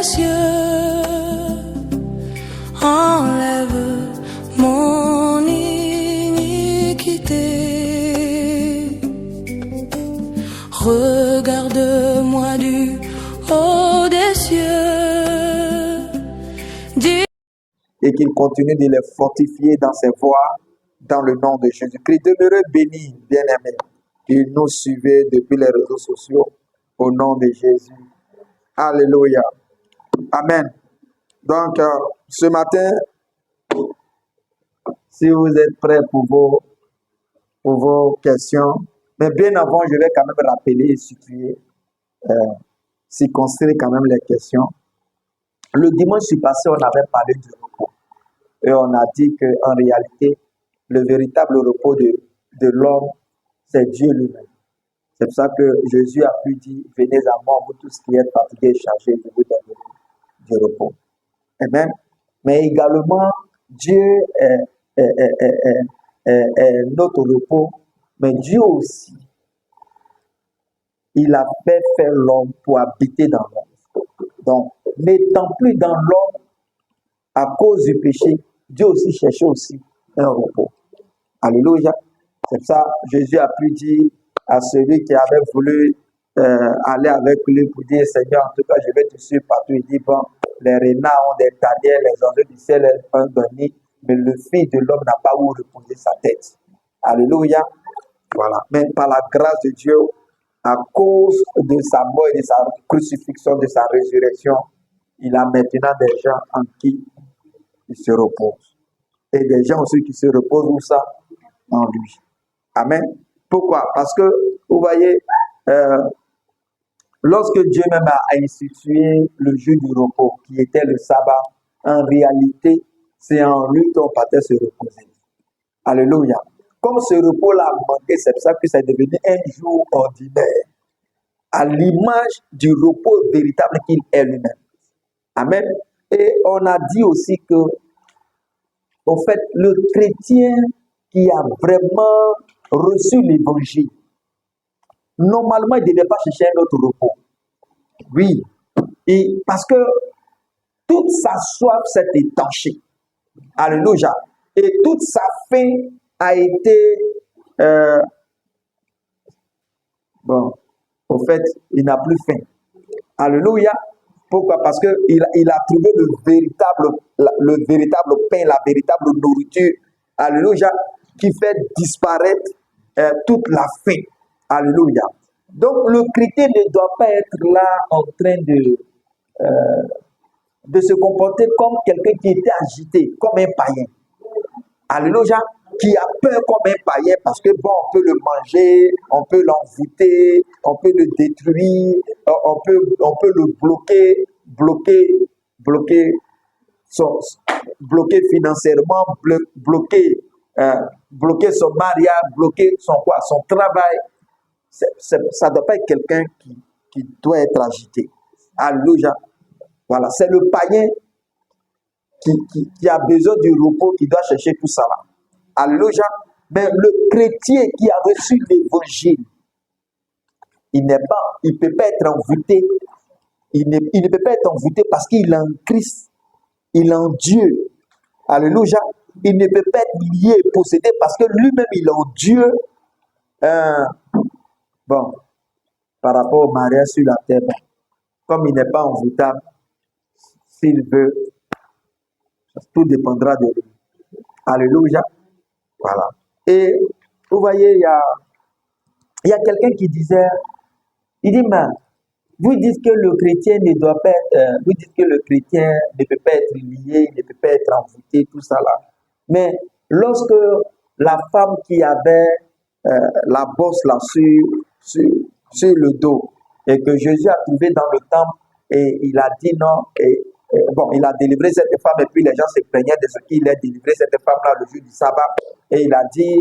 des cieux, enlève mon iniquité. Regarde-moi du haut des cieux. Et qu'il continue de les fortifier dans ses voies, dans le nom de Jésus-Christ. Demeurez bénis, bien-aimés, qui nous suivez depuis les réseaux sociaux, au nom de Jésus. Alléluia. Amen. Donc, ce matin, si vous êtes prêts pour vos questions, mais bien avant, je vais quand même rappeler et situer, circonscrire quand même les questions. Le dimanche passé, on avait parlé du repos. Et on a dit qu'en réalité, le véritable repos de l'homme, c'est Dieu lui-même. C'est pour ça que Jésus a pu dire, venez à moi, vous tous qui êtes fatigués et chargés, je vous donnerai du repos. Amen. Mais également, Dieu est notre repos, mais Dieu aussi, il a fait faire l'homme pour habiter dans l'homme. Donc, n'étant plus dans l'homme, à cause du péché, Dieu aussi cherchait aussi un repos. Alléluia. C'est pour ça que Jésus a pu dire à celui qui avait voulu aller avec lui pour dire, Seigneur, en tout cas, je vais te suivre partout. Il dit, bon, les renards ont des tanières, les oiseaux du ciel ont un nid, mais le Fils de l'homme n'a pas où reposer sa tête. Alléluia. Voilà. Mais par la grâce de Dieu, à cause de sa mort et de sa crucifixion, de sa résurrection, il a maintenant des gens en qui il se repose. Et des gens aussi qui se reposent où ça? En lui. Amen. Pourquoi? Parce que, vous voyez, lorsque Dieu même a institué le jour du repos, qui était le sabbat, en réalité, c'est en lui qu'on partait se reposer. Alléluia. Comme ce repos-là a manqué, c'est pour ça que c'est devenu un jour ordinaire, à l'image du repos véritable qu'il est lui-même. Amen. Et on a dit aussi que, en fait, le chrétien qui a vraiment reçu l'évangile, normalement, il ne devait pas chercher un autre repos. Oui. Et parce que toute sa soif s'est étanchée. Alléluia. Et toute sa faim a été... bon, au fait, il n'a plus faim. Alléluia. Pourquoi? Parce qu'il a trouvé le véritable pain, la véritable nourriture. Alléluia. Qui fait disparaître toute la faim. Alléluia. Donc, le chrétien ne doit pas être là en train de se comporter comme quelqu'un qui était agité, comme un païen. Alléluia. Qui a peur comme un païen parce que, bon, on peut le manger, on peut l'envoûter, on peut le détruire, on peut le bloquer financièrement, bloquer son mariage, bloquer son travail. Ça ne doit pas être quelqu'un qui doit être agité. Alléluia. Voilà, c'est le païen qui a besoin du repos, qui doit chercher tout ça là. Alléluia. Mais le chrétien qui a reçu l'évangile, il ne peut pas être envoûté. Il ne peut pas être envoûté parce qu'il est en Christ. Il est en Dieu. Alléluia. Il ne peut pas être lié et possédé parce que lui-même, il est en Dieu. Bon, par rapport au mariage sur la terre, comme il n'est pas envoûtable, s'il veut, tout dépendra de lui. Alléluia. Voilà. Et vous voyez, il y a quelqu'un qui disait, il dit, mais vous dites que le chrétien ne doit pas être, vous dites que le chrétien ne peut pas être lié, il ne peut pas être envoûté, tout ça là. Mais lorsque la femme qui avait la bosse là sur le dos et que Jésus a trouvé dans le temple et il a dit non, bon, il a délivré cette femme et puis les gens se plaignaient de ce qu'il a délivré cette femme-là le jour du sabbat. Et il a dit,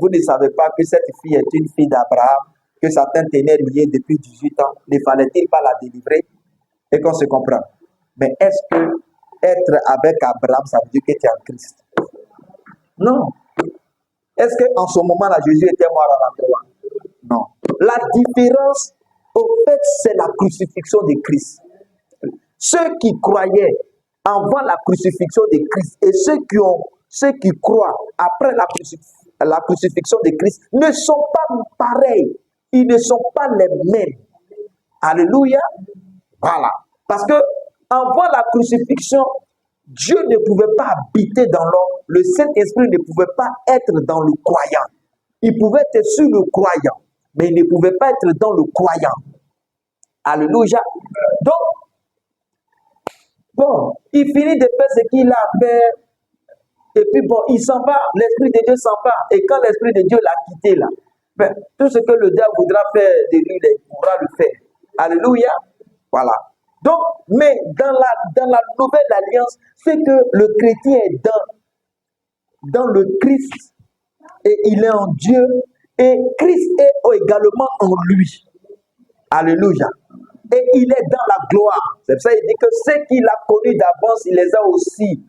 vous ne savez pas que cette fille est une fille d'Abraham, que Satan tenait liée depuis 18 ans. Ne fallait-il pas la délivrer? Et qu'on se comprend. Mais est-ce que être avec Abraham, ça veut dire que tu es en Christ? Non. Est-ce qu'en ce moment-là, Jésus était mort à la croix? Non. La différence, au fait, c'est la crucifixion de Christ. ceux qui croyaient avant la crucifixion de Christ et ceux qui croient après la crucifixion de Christ ne sont pas pareils. Ils ne sont pas les mêmes. Alléluia. Voilà. Parce que avant la crucifixion, Dieu ne pouvait pas habiter dans l'homme. Le Saint-Esprit ne pouvait pas être dans le croyant. Il pouvait être sur le croyant, mais il ne pouvait pas être dans le croyant. Alléluia. Donc, bon, il finit de faire ce qu'il a fait. Et puis bon, il s'en va. L'Esprit de Dieu s'en va. Et quand l'Esprit de Dieu l'a quitté là, ben, tout ce que le diable voudra faire de lui, il pourra le faire. Alléluia. Voilà. Donc, mais dans la nouvelle alliance, c'est que le chrétien est dans le Christ et il est en Dieu et Christ est également en lui. Alléluia. Et il est dans la gloire. C'est pour ça qu'il dit que ceux qu'il a connus d'avance, il les a aussi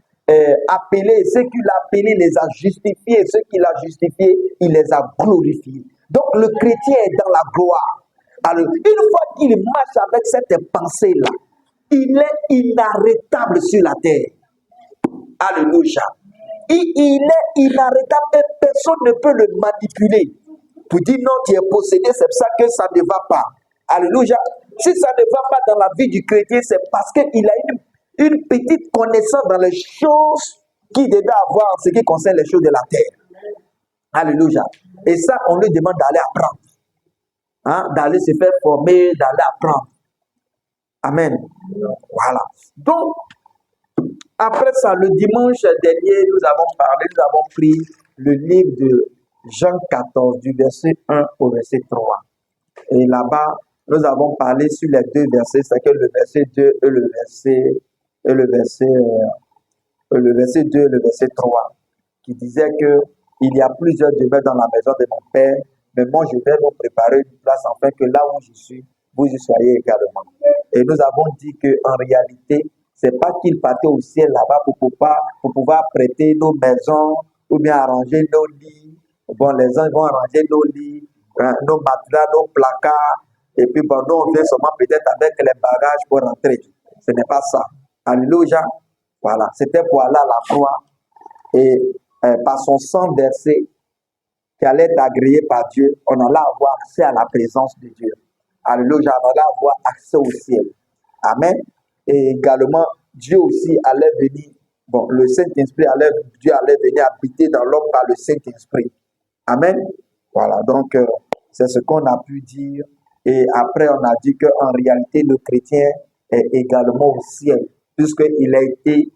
appelés. Ceux qu'il a appelés, les a justifiés. Ceux qu'il a justifiés, il les a glorifiés. Donc le chrétien est dans la gloire. Alors, une fois qu'il marche avec cette pensée-là, il est inarrêtable sur la terre. Alléluia. Il est inarrêtable et personne ne peut le manipuler. Pour dire non, tu es possédé, c'est pour ça que ça ne va pas. Alléluia. Si ça ne va pas dans la vie du chrétien, c'est parce qu'il a une petite connaissance dans les choses qu'il devait avoir en ce qui concerne les choses de la terre. Alléluia. Et ça, on lui demande d'aller apprendre. Hein, d'aller se faire former, d'aller apprendre. Amen. Voilà. Donc, après ça, le dimanche dernier, nous avons pris le livre de Jean 14, du verset 1 au verset 3. Et là-bas, nous avons parlé sur les deux versets, c'est que le verset 2 et le verset 2 et le verset 3, qui disait que il y a plusieurs demeures dans la maison de mon Père, mais moi je vais vous préparer une place afin que là où je suis, vous y soyez également. Et nous avons dit qu'en réalité, c'est pas qu'il partait au ciel là-bas pour pouvoir prêter nos maisons ou bien arranger nos lits. Bon, les gens vont arranger nos lits, nos matelas, nos placards, et puis bon, nous on vient seulement peut-être avec les bagages pour rentrer. Ce n'est pas ça. Alléluia. Voilà, c'était pour aller à la croix et par son sang versé qui allait être agréé par Dieu, on allait avoir accès à la présence de Dieu. Alléluia, on allait avoir accès au ciel. Amen. Et également, Dieu aussi allait venir, bon, le Saint-Esprit Dieu allait venir habiter dans l'homme par le Saint-Esprit. Amen. Voilà, donc c'est ce qu'on a pu dire. Et après, on a dit qu'en réalité, le chrétien est également au ciel, puisqu'il a été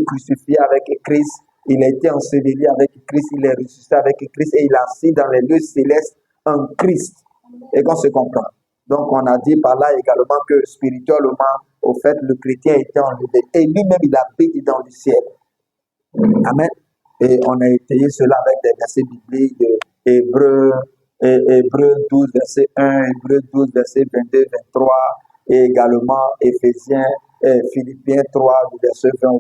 crucifié avec Christ, il a été enseveli avec Christ, il est ressuscité avec Christ et il est assis dans les lieux célestes en Christ. Et qu'on se comprend. Donc, on a dit par là également que spirituellement, au fait, le chrétien était enlevé. Et lui-même, il habite dans le ciel. Amen. Et on a étayé cela avec des versets bibliques de Hébreux 12, verset 1, Hébreux 12, verset 22, 23, et également Éphésiens, Philippiens 3, du verset 20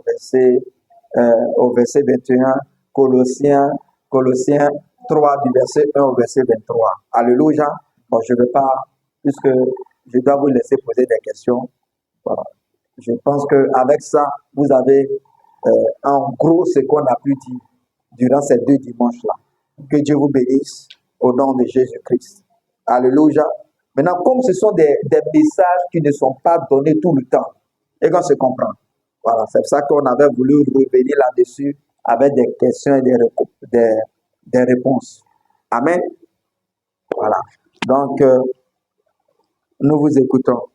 au verset 21, Colossiens 3, du verset 1 au verset 23. Alléluia. Bon, je ne vais pas, puisque je dois vous laisser poser des questions. Voilà. Je pense qu'avec ça, vous avez en gros ce qu'on a pu dire durant ces 2 dimanches-là. Que Dieu vous bénisse au nom de Jésus-Christ. Alléluia. Maintenant, comme ce sont des messages qui ne sont pas donnés tout le temps, et qu'on se comprend. Voilà, c'est pour ça qu'on avait voulu revenir là-dessus avec des questions et des réponses. Amen. Voilà. Donc, nous vous écoutons.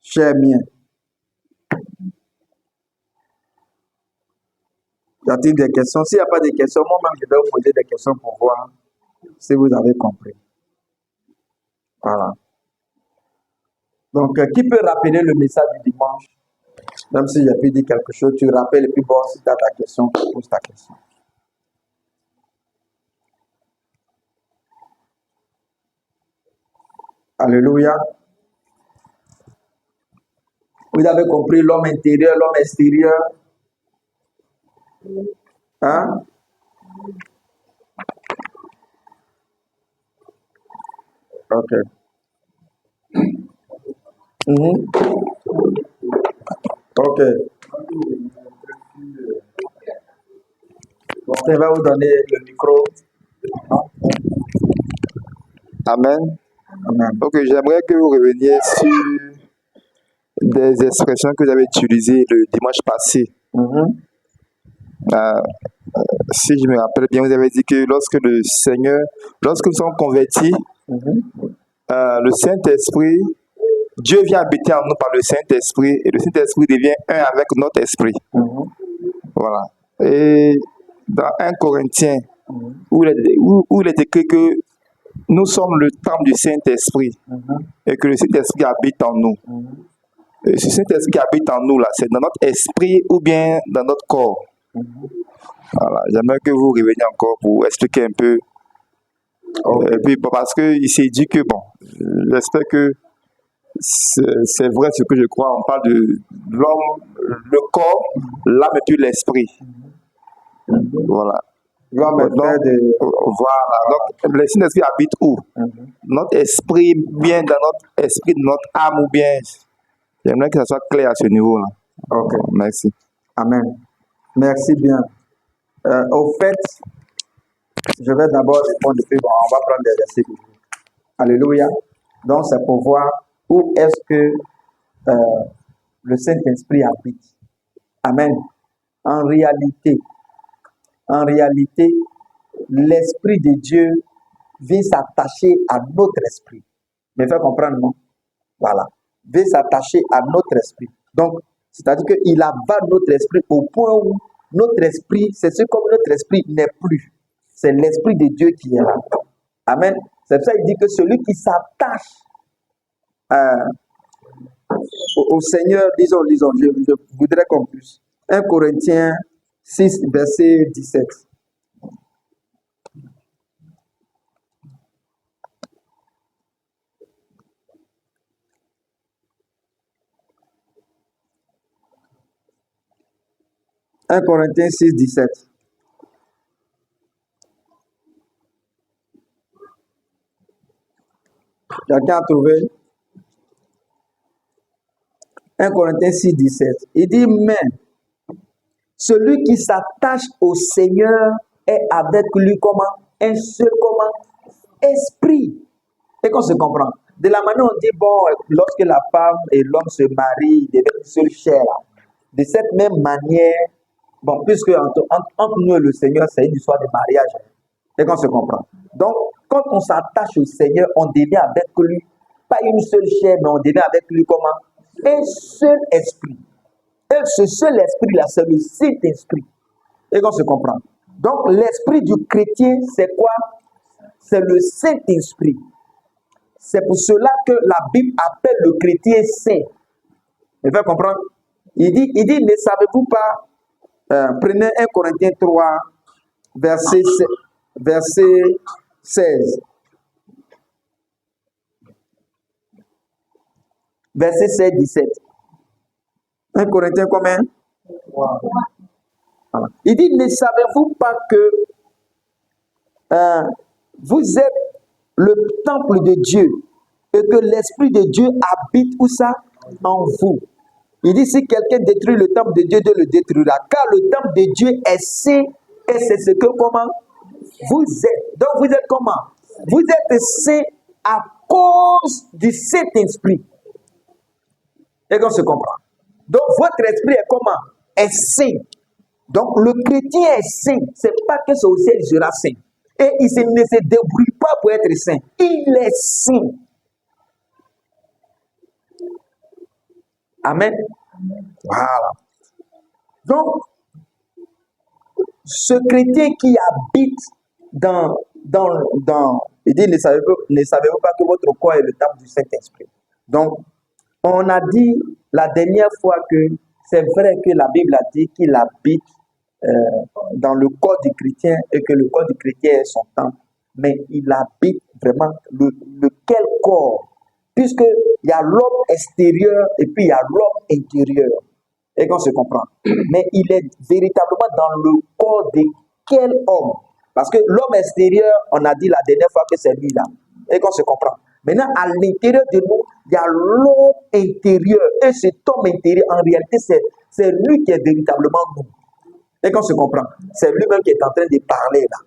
Chers miens. Y a-t-il des questions? S'il n'y a pas de questions, moi-même, je vais vous poser des questions pour voir si vous avez compris. Voilà. Donc, qui peut rappeler le message du dimanche? Même si j'ai pu dire quelque chose, tu rappelles et puis bon, si tu as ta question, pose ta question. Alléluia. Vous avez compris l'homme intérieur, l'homme extérieur? Hein? Ok. Ok. Bon, je vais vous donner le micro. Amen. Amen. Ok, j'aimerais que vous reveniez sur des expressions que vous avez utilisées le dimanche passé. Mhm. Euh, si je me rappelle bien, vous avez dit que lorsque le Seigneur, lorsque nous sommes convertis, Mhm. le Saint-Esprit, Dieu vient habiter en nous par le Saint-Esprit et le Saint-Esprit devient un avec notre esprit. Mhm. Voilà. Et dans 1 Corinthiens, Mhm. où il est écrit que nous sommes le temple du Saint-Esprit Mhm. et que le Saint-Esprit habite en nous. Mhm. Et ce Saint-Esprit qui habite en nous, là, c'est dans notre esprit ou bien dans notre corps. Mhm. Voilà. J'aimerais que vous reveniez encore pour expliquer un peu. Ok. Et puis, parce qu'il s'est dit que, bon, j'espère que c'est vrai ce que je crois. On parle de l'homme, le corps, l'âme et puis l'esprit. Voilà. L'homme est fait de... Voilà. Donc, le Saint-Esprit habite où? Mhm. Notre esprit, bien dans notre esprit, notre âme ou bien. J'aimerais que ça soit clair à ce niveau-là. Ok. Merci. Amen. Merci bien. Au fait, je vais d'abord répondre, puis bon, on va prendre des versets. Alléluia. Donc, c'est pour voir où est-ce que le Saint-Esprit habite. Amen. En réalité, l'Esprit de Dieu vient s'attacher à notre esprit. Me fait comprendre, non? Voilà. Vient s'attacher à notre esprit. Donc, c'est-à-dire qu'il abat notre esprit au point où notre esprit, c'est ce comme notre esprit n'est plus. C'est l'Esprit de Dieu qui est là. Amen. C'est pour ça qu'il dit que celui qui s'attache au Seigneur, lisons, je voudrais qu'on puisse. 1 Corinthiens 6, verset 17. « 1 Corinthiens 6, 17. Quelqu'un a trouvé? 1 Corinthiens 6, 17. Il dit, mais celui qui s'attache au Seigneur est avec lui comment? Un seul comment? Esprit. Et qu'on se comprend. De la manière on dit, bon, lorsque la femme et l'homme se marient, ils deviennent une seule chair. De cette même manière, bon, puisque entre nous et le Seigneur, c'est une histoire de mariage. Et qu'on se comprend. Donc, quand on s'attache au Seigneur, on devient avec lui, pas une seule chair, mais on devient avec lui comment? Un seul esprit. Et ce seul esprit-là, c'est le Saint-Esprit. Et qu'on se comprend. Donc, l'esprit du chrétien, c'est quoi? C'est le Saint-Esprit. C'est pour cela que la Bible appelle le chrétien saint. Vous pouvez comprendre? Il dit, ne savez-vous pas, prenez 1 Corinthiens 3, verset 16. Verset 16, 17. 1 Corinthiens combien? Wow. Il dit, ne savez-vous pas que vous êtes le temple de Dieu et que l'Esprit de Dieu habite où ça? En vous. Il dit, si quelqu'un détruit le temple de Dieu, Dieu le détruira. Car le temple de Dieu est saint et c'est ce que comment? Vous êtes. Donc vous êtes comment? Vous êtes saint à cause du Saint-Esprit. Et qu'on se comprend. Donc votre esprit est comment? Est saint. Donc le chrétien est saint. C'est pas que c'est au ciel il sera saint. Et il ne se débrouille pas pour être saint. Il est saint. Amen. Voilà. Donc, ce chrétien qui habite il dit, ne savez-vous pas que votre corps est le temple du Saint-Esprit? Donc, on a dit la dernière fois que c'est vrai que la Bible a dit qu'il habite dans le corps du chrétien et que le corps du chrétien est son temple. Mais il habite vraiment lequel corps? Puisqu'il y a l'homme extérieur et puis il y a l'homme intérieur. Et qu'on se comprend. Mais il est véritablement dans le corps de quel homme? Parce que l'homme extérieur, on a dit la dernière fois que c'est lui là. Et qu'on se comprend. Maintenant, à l'intérieur de nous, il y a l'homme intérieur. Et cet homme intérieur, en réalité, c'est lui qui est véritablement nous. Et qu'on se comprend, c'est lui-même qui est en train de parler là.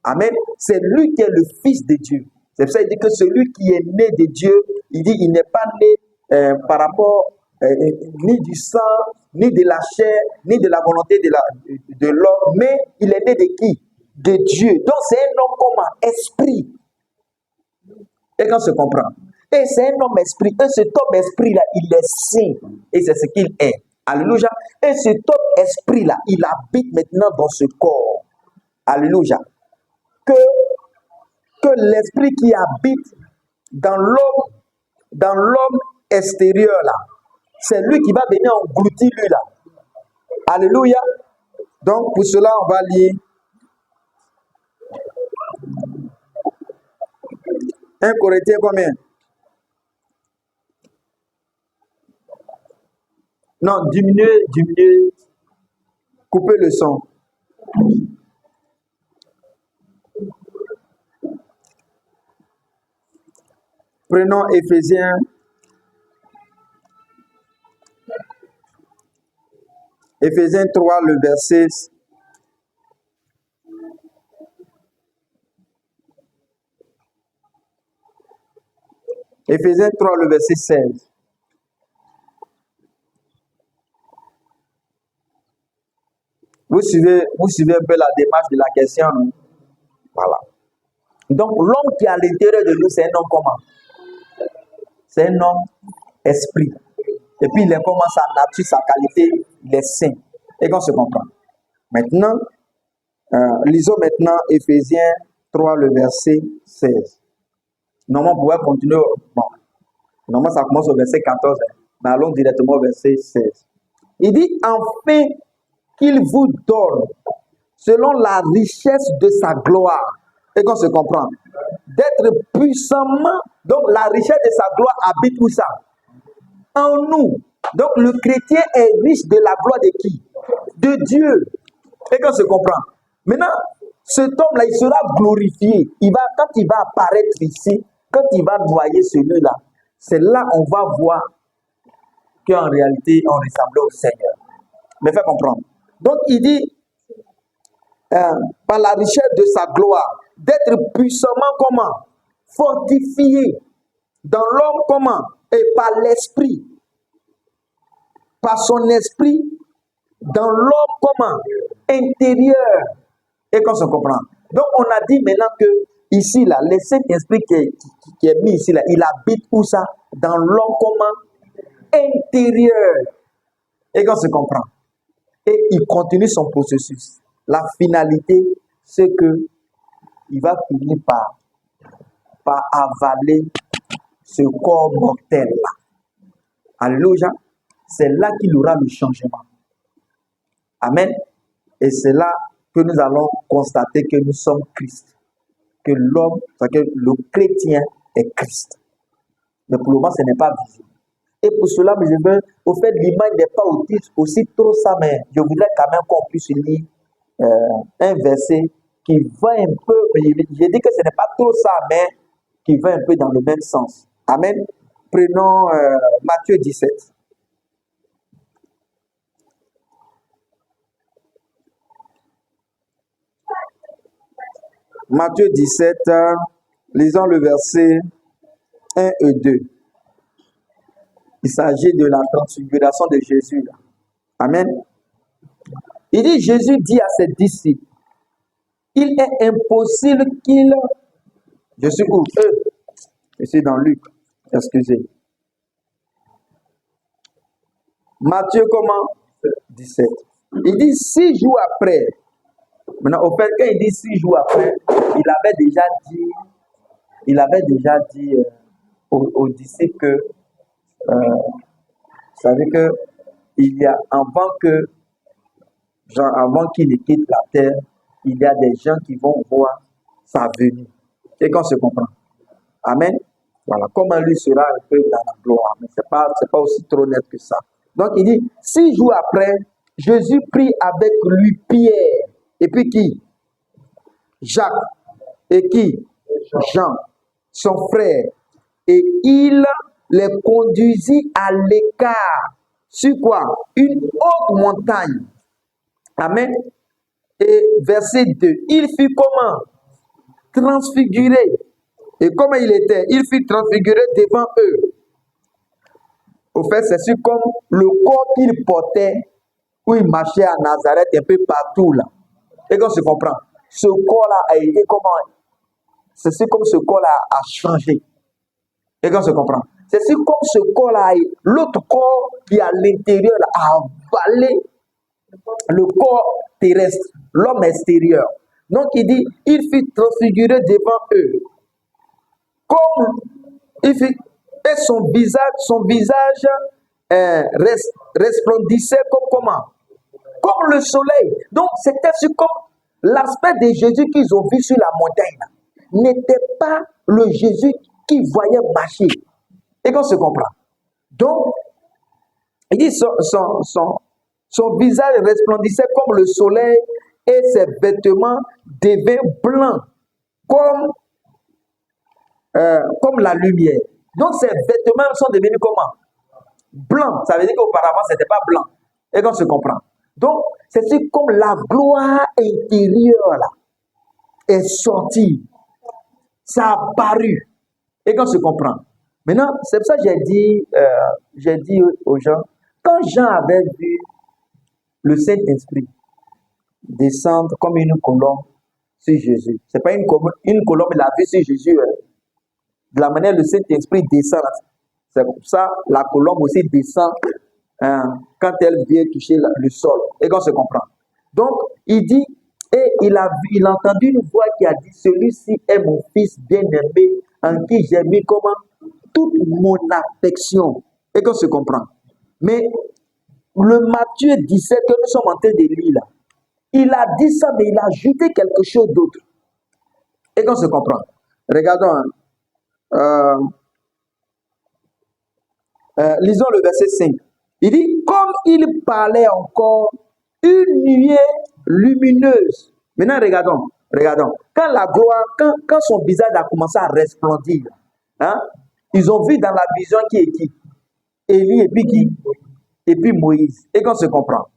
Amen. C'est lui qui est le Fils de Dieu. C'est pour ça qu'il dit que celui qui est né de Dieu, il dit il n'est pas né par rapport ni du sang, ni de la chair, ni de la volonté de l'homme, mais il est né de qui? De Dieu. Donc c'est un homme comme un esprit. Et qu'on se comprend. Et c'est un homme esprit. Et cet homme esprit-là, il est saint. Et c'est ce qu'il est. Alléluia. Et cet homme esprit-là, il habite maintenant dans ce corps. Alléluia. Que l'esprit qui habite dans l'homme extérieur là, c'est lui qui va venir engloutir lui là. Alléluia. Donc pour cela, on va lire 1 Corinthiens combien? Non, diminuez, coupez le son. Prenons Éphésiens. Éphésiens 3, le verset. Éphésiens 3, le verset 16. Vous suivez un peu la démarche de la question, non? Voilà. Donc, l'homme qui est à l'intérieur de nous, c'est un homme comment? C'est un homme esprit. Et puis, il est comment sa nature, sa qualité, il est saint. Et qu'on se comprend. Maintenant, lisons maintenant Éphésiens 3, le verset 16. Normalement, on pourrait continuer. Bon, normalement, ça commence au verset 14, mais allons directement au verset 16. Il dit, enfin, qu'il vous donne, selon la richesse de sa gloire, et qu'on se comprend, d'être puissamment, donc la richesse de sa gloire habite où ça? En nous. Donc le chrétien est riche de la gloire de qui? De Dieu. Et qu'on se comprend. Maintenant, cet homme-là, il sera glorifié. Quand il va apparaître ici, quand il va noyer celui-là, c'est là on va voir qu'en réalité, on ressemblait au Seigneur. Mais fais comprendre. Donc il dit, par la richesse de sa gloire, d'être puissamment comment? Fortifié dans l'homme comment? Et par l'esprit. Par son esprit, dans l'homme comment? Intérieur. Et qu'on se comprend. Donc on a dit maintenant que ici là, le Saint-Esprit qui est mis ici là, il habite où ça? Dans l'homme comment? Intérieur. Et qu'on se comprend. Et il continue son processus. La finalité, c'est que il va finir par avaler ce corps mortel-là. Alléluia. C'est là qu'il aura le changement. Amen. Et c'est là que nous allons constater que nous sommes Christ. Que l'homme, que le chrétien est Christ. Mais pour le moment, ce n'est pas visible. Et pour cela, je veux, au fait, l'image n'est pas aussi trop ça, mais je voudrais quand même qu'on puisse lire un verset qui va un peu, je dis que ce n'est pas trop ça, mais qui va un peu dans le même sens. Amen. Prenons Matthieu 17. Matthieu 17, lisons le verset 1 et 2. Il s'agit de la transfiguration de Jésus. Là. Amen. Il dit, Jésus dit à ses disciples, il est impossible qu'il... Je suis où? Je suis dans Luc. Excusez. Matthieu comment? 17. Il dit 6 jours après. Maintenant, au fait, quand il dit 6 jours après, il avait déjà dit aux disciples que, vous savez que il y a avant qu'il ne quitte la terre, il y a des gens qui vont voir sa venue. Et qu'on se comprend. Amen. Voilà, comment lui sera un peu dans la gloire. Mais ce n'est pas aussi trop net que ça. Donc il dit, 6 jours après, Jésus prit avec lui Pierre. Et puis qui? Jacques. Et qui? Jean, son frère. Et il les conduisit à l'écart sur quoi? Une haute montagne. Amen. Et verset 2, il fut comment? Transfiguré. Et comment il était? Il fut transfiguré devant eux. Au fait, c'est sûr comme le corps qu'il portait, où il marchait à Nazareth, un peu partout là. Et qu'on se comprend. Ce corps-là a été comment? C'est sûr comme ce corps-là a changé. Et qu'on se comprend. C'est sûr comme ce corps-là, l'autre corps qui est à l'intérieur là, a avalé le corps terrestre, l'homme extérieur. Donc il dit, il fut transfiguré devant eux. Comme il fut, et son visage resplendissait comme comment? Comme le soleil. Donc c'était comme l'aspect de Jésus qu'ils ont vu sur la montagne n'était pas le Jésus qu'ils voyaient marcher. Et qu'on se comprend. Donc, il dit son visage resplendissait comme le soleil et ses vêtements devenaient blancs comme la lumière. Donc, ses vêtements sont devenus comment? Blancs. Ça veut dire qu'auparavant, ce n'était pas blanc. Et qu'on se comprend. Donc, c'est comme la gloire intérieure là, est sortie. Ça a apparu. Et qu'on se comprend. Maintenant, c'est pour ça que j'ai dit aux gens, quand Jean avait vu le Saint-Esprit descendre comme une colombe sur Jésus, c'est pas une colombe, il a vu sur Jésus, de la manière le Saint-Esprit descend. C'est pour ça la colombe aussi descend quand elle vient toucher le sol. Et qu'on se comprend. Donc, il dit, et il a entendu une voix qui a dit, celui-ci est mon fils bien-aimé, en qui j'ai mis comment? Toute mon affection. Et qu'on se comprend. Mais le Matthieu 17 que nous sommes en train de lire là, il a dit ça, mais il a ajouté quelque chose d'autre. Et qu'on se comprend. Regardons. Lisons le verset 5. Il dit, comme il parlait encore, une nuée lumineuse. Maintenant, regardons. Quand la gloire, quand son visage a commencé à resplendir, hein, ils ont vu dans la vision qui est qui? Élie et puis qui? Et puis Moïse. Et qu'on se comprend.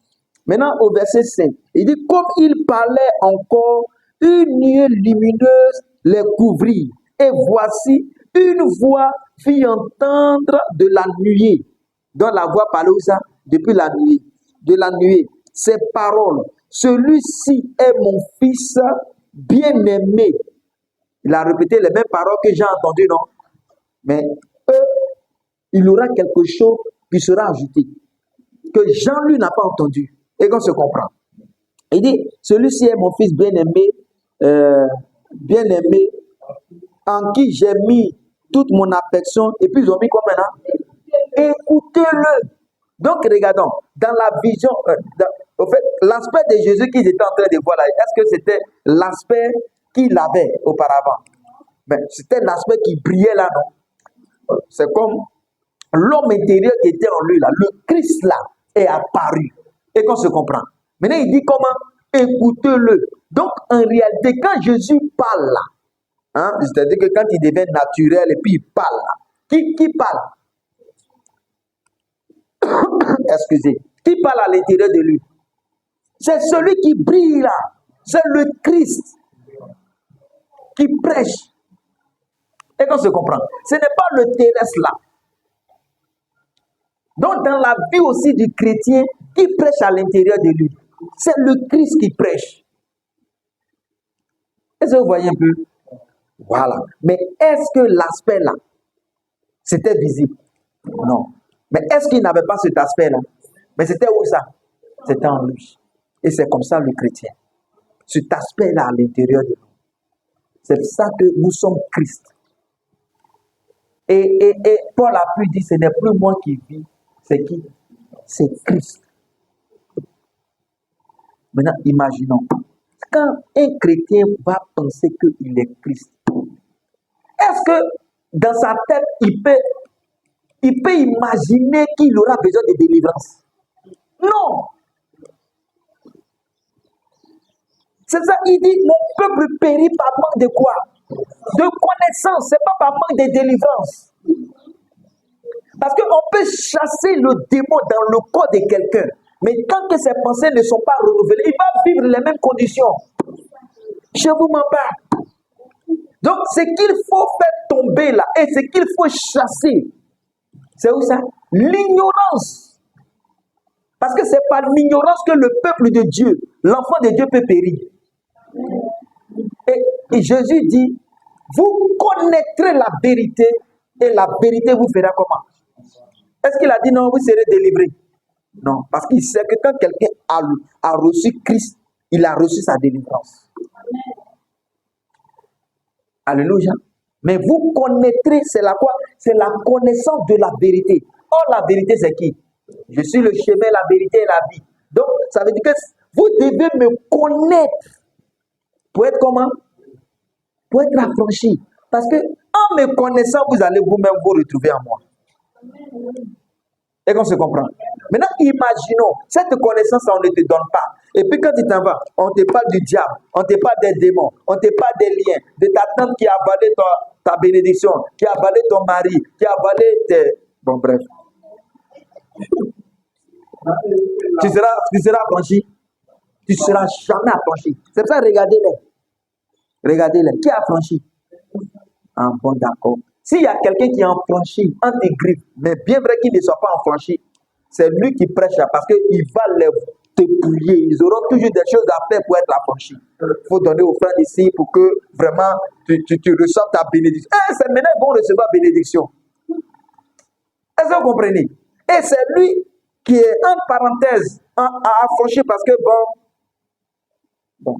Maintenant, au verset 5, il dit, comme il parlait encore, une nuée lumineuse les couvrit. Et voici, une voix fit entendre de la nuée. Donc la voix parlait où ça? Depuis la nuée. De la nuée. Ces paroles. Celui-ci est mon fils bien-aimé. Il a répété les mêmes paroles que j'ai entendues, non? Mais il y aura quelque chose qui sera ajouté. Que Jean, lui, n'a pas entendu. Et qu'on se comprend. Il dit, celui-ci est mon fils bien-aimé, en qui j'ai mis toute mon affection. Et puis ils ont mis quoi maintenant? Écoutez-le. Donc regardons, dans la vision, au fait, l'aspect de Jésus qu'ils étaient en train de voir là, est-ce que c'était l'aspect qu'il avait auparavant? Ben, c'était l'aspect qui brillait là, non? C'est comme l'homme intérieur qui était en lui là, le Christ là est apparu. Et qu'on se comprend. Maintenant, il dit comment? Écoutez-le. Donc, en réalité, quand Jésus parle là, hein, c'est-à-dire que quand il devient naturel et puis il parle là, qui parle? Excusez. Qui parle à l'intérieur de lui? C'est celui qui brille là. C'est le Christ qui prêche. Et qu'on se comprend. Ce n'est pas le terrestre là. Donc, dans la vie aussi du chrétien, qui prêche à l'intérieur de lui, c'est le Christ qui prêche. Est-ce que vous voyez un peu? Voilà. Mais est-ce que l'aspect là, c'était visible? Non. Mais est-ce qu'il n'avait pas cet aspect là? Mais c'était où ça? C'était en lui. Et c'est comme ça le chrétien. Cet aspect là à l'intérieur de nous. C'est ça que nous sommes Christ. Et Paul a pu dire, ce n'est plus moi qui vis. C'est qui? C'est Christ. Maintenant, imaginons. Quand un chrétien va penser qu'il est Christ, est-ce que dans sa tête, il peut imaginer qu'il aura besoin de délivrance? Non. C'est ça, il dit, mon peuple périt par manque de quoi? De connaissance, c'est pas par manque de délivrance. Parce qu'on peut chasser le démon dans le corps de quelqu'un. Mais tant que ses pensées ne sont pas renouvelées, il va vivre les mêmes conditions. Je vous m'en parle. Donc, ce qu'il faut faire tomber là, et ce qu'il faut chasser, c'est où ça? L'ignorance. Parce que c'est par l'ignorance que le peuple de Dieu, l'enfant de Dieu peut périr. Et Jésus dit, vous connaîtrez la vérité et la vérité vous fera comment? Est-ce qu'il a dit non, vous serez délivrés? Non, parce qu'il sait que quand quelqu'un a reçu Christ, il a reçu sa délivrance. Alléluia. Mais vous connaîtrez, c'est la quoi? C'est la connaissance de la vérité. Or, la vérité, c'est qui? Je suis le chemin, la vérité et la vie. Donc, ça veut dire que vous devez me connaître pour être comment? Pour être affranchi. Parce que en me connaissant, vous allez vous-même vous retrouver en moi. Et qu'on se comprend. Maintenant, imaginons, cette connaissance, on ne te donne pas. Et puis quand tu t'en vas, on te parle du diable, on te parle des démons, on te parle des liens, de ta tante qui a avalé ta bénédiction, qui a avalé ton mari, qui a avalé tes... Bon, bref. Tu seras affranchi. Tu ne seras jamais affranchi. C'est pour ça, regardez-les. Regardez-les. Qui a affranchi? Ah, bon, d'accord. S'il y a quelqu'un qui est affranchi, un des griffes, mais bien vrai qu'il ne soit pas affranchi, c'est lui qui prêche là, parce qu'il va les dépouiller. Ils auront toujours des choses à faire pour être affranchis. Il faut donner aux frères ici pour que vraiment tu reçoives ta bénédiction. C'est maintenant qu'ils vont recevoir bénédiction. Est-ce que vous comprenez? Et c'est lui qui est, en parenthèse, affranchi parce que bon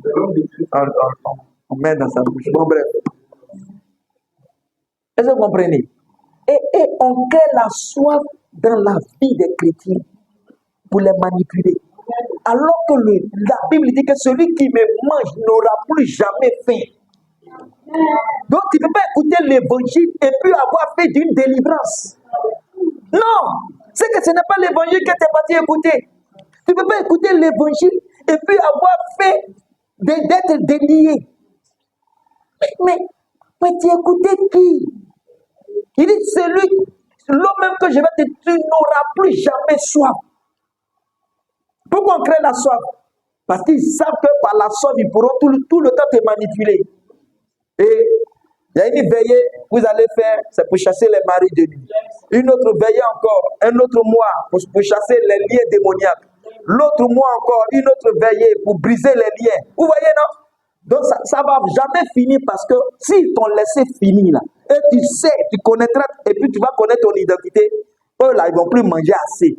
on met dans sa bouche. Bon, bref. Est-ce que vous comprenez? Et on crée la soif dans la vie des chrétiens pour les manipuler. Alors que la Bible dit que celui qui me mange n'aura plus jamais faim. Donc tu ne peux pas écouter l'évangile et puis avoir fait d'une délivrance. Non! C'est que ce n'est pas l'évangile que tu es parti écouter. Tu ne peux pas écouter l'évangile et puis avoir fait d'être délié. Mais tu écoutais qui? Il dit, l'homme même que je vais te dire, tu n'auras plus jamais soif. Pourquoi on crée la soif? Parce qu'ils savent que par la soif, ils pourront tout le temps te manipuler. Et il y a une veillée, vous allez faire, c'est pour chasser les maris de nuit. Une autre veillée encore, un autre mois pour chasser les liens démoniaques. L'autre mois encore, une autre veillée pour briser les liens. Vous voyez, non? Donc ça ne va jamais finir parce que s'ils t'ont laissé finir là, et tu sais, tu connaîtras, et puis tu vas connaître ton identité, eux là, ils ne vont plus manger assez.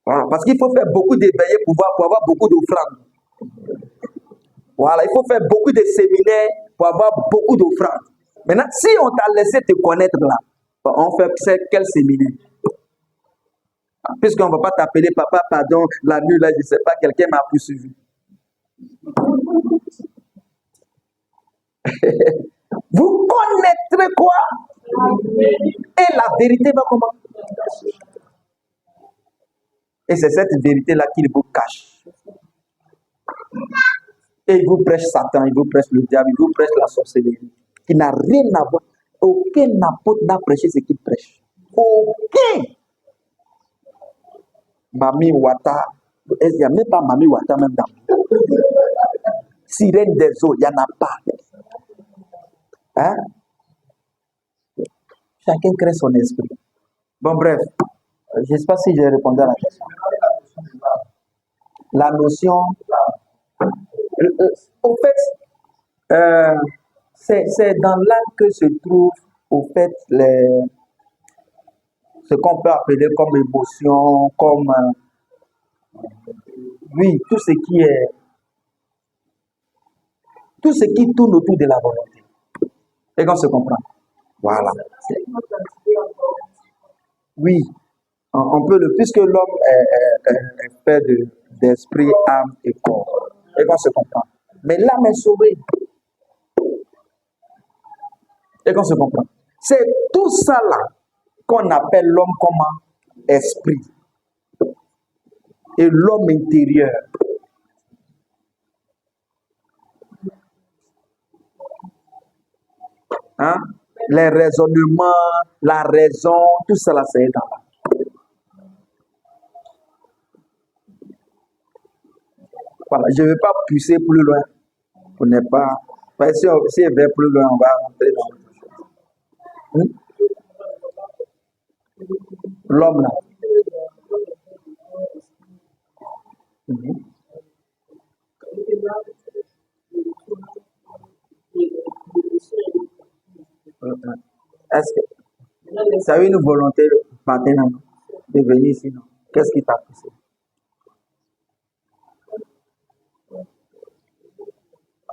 Voilà, parce qu'il faut faire beaucoup de veillées pour avoir beaucoup d'offrandes. Voilà, il faut faire beaucoup de séminaires pour avoir beaucoup d'offrandes. Maintenant, si on t'a laissé te connaître là, on fait quel séminaire? Puisqu'on ne va pas t'appeler papa, pardon, la nuit là, je ne sais pas, quelqu'un m'a poursuivi. Vous connaîtrez quoi? Et la vérité va comment? Et c'est cette vérité-là qu'il vous cache. Et il vous prêche Satan, il vous prêche le diable, il vous prêche la sorcellerie, qui n'a rien à voir. Aucun apôtre n'a prêché ce qu'il prêche. Aucun. Mami Wata, il n'y a même pas Mami Wata même dans. Sirène des eaux, il n'y en a pas. Hein? Chacun crée son esprit. Bon, bref, je ne sais pas si j'ai répondu à la question. La notion, au fait, c'est dans là que se trouve, au fait, ce qu'on peut appeler comme émotion, comme, oui, tout ce qui tourne autour de la volonté. Et qu'on se comprend. Voilà. Oui, on peut puisque l'homme est fait d'esprit, âme et corps. Et qu'on se comprend. Mais l'âme est sauvée. Et qu'on se comprend. C'est tout ça là qu'on appelle l'homme comme esprit. Et l'homme intérieur. Hein? les raisonnements, la raison, tout cela c'est dans l'âme. Voilà, je ne vais pas pousser plus loin pour ne pas. Parce que si on va plus loin, on va rentrer dans autre chose. L'homme là. Est-ce que ça a eu une volonté maintenant de venir ici, non? Qu'est-ce qui t'a poussé?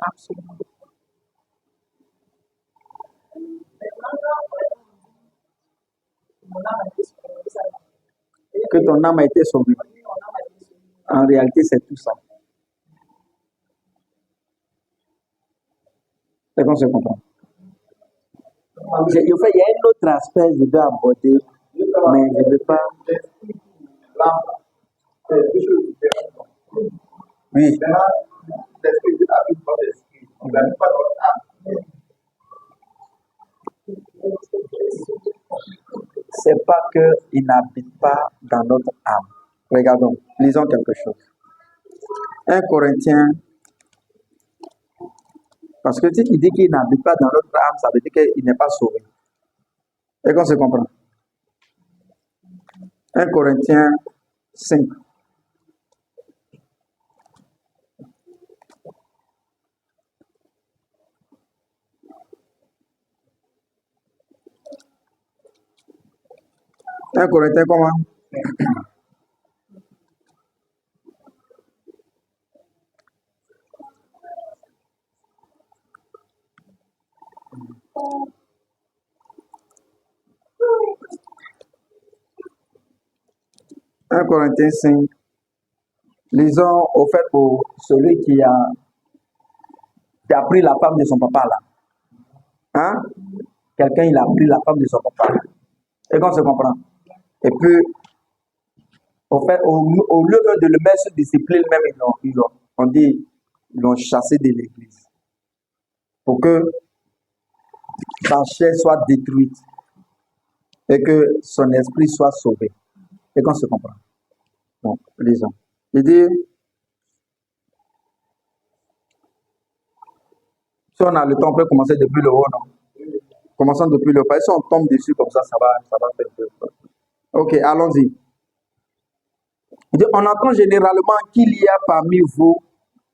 Absolument. Que ton âme a été sauvée. En réalité, c'est tout ça. C'est qu'on se comprend. Il y a un autre aspect que je dois aborder, mais je ne veux pas. Oui. C'est pas qu'il n'habite pas dans notre âme. Regardons, lisons quelque chose. 1 Corinthiens, parce que si il dit qu'il n'habite pas dans notre âme, ça veut dire qu'il n'est pas sauvé. Et qu'on se comprend. 1 Corinthiens 5. Un Corinthien comment? Un Corinthien 5. Lisons au fait pour celui qui a pris la femme de son papa là. Hein? Quelqu'un, il a pris la femme de son papa. Et qu'on se comprend. Et puis, au fait, au lieu de le mettre sous discipline, même on dit, ils l'ont chassé de l'église. Pour que sa chair soit détruite et que son esprit soit sauvé. Et qu'on se comprend. Bon, lisons. Il dit, si on a le temps, on peut commencer depuis le haut, non? Commençons depuis le haut. Si on tombe dessus comme ça va faire un peu. Ok, allons-y. Il dit, on entend généralement qu'il y a parmi vous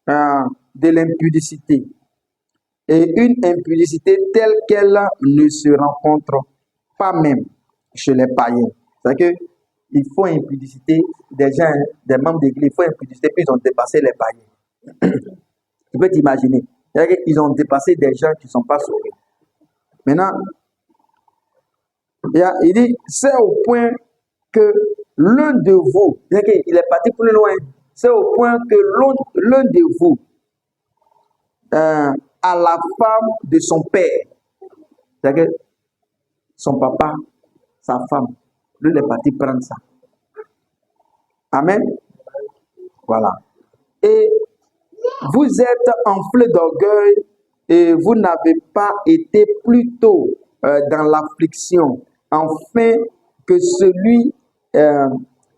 de l'impudicité. Et une impudicité telle qu'elle ne se rencontre pas même chez les païens. C'est-à-dire qu'il faut impudicité des gens, des membres d'église, il faut impudicité, puis ils ont dépassé les païens. Tu peux t'imaginer. C'est-à-dire qu'ils ont dépassé des gens qui ne sont pas sauvés. Maintenant, il dit, c'est au point que l'un de vous, il est parti plus loin, c'est au point que l'un de vous a la femme de son père. C'est-à-dire que son papa, sa femme, lui, il est parti prendre ça. Amen. Voilà. Et vous êtes enflé d'orgueil et vous n'avez pas été plus tôt dans l'affliction, afin que celui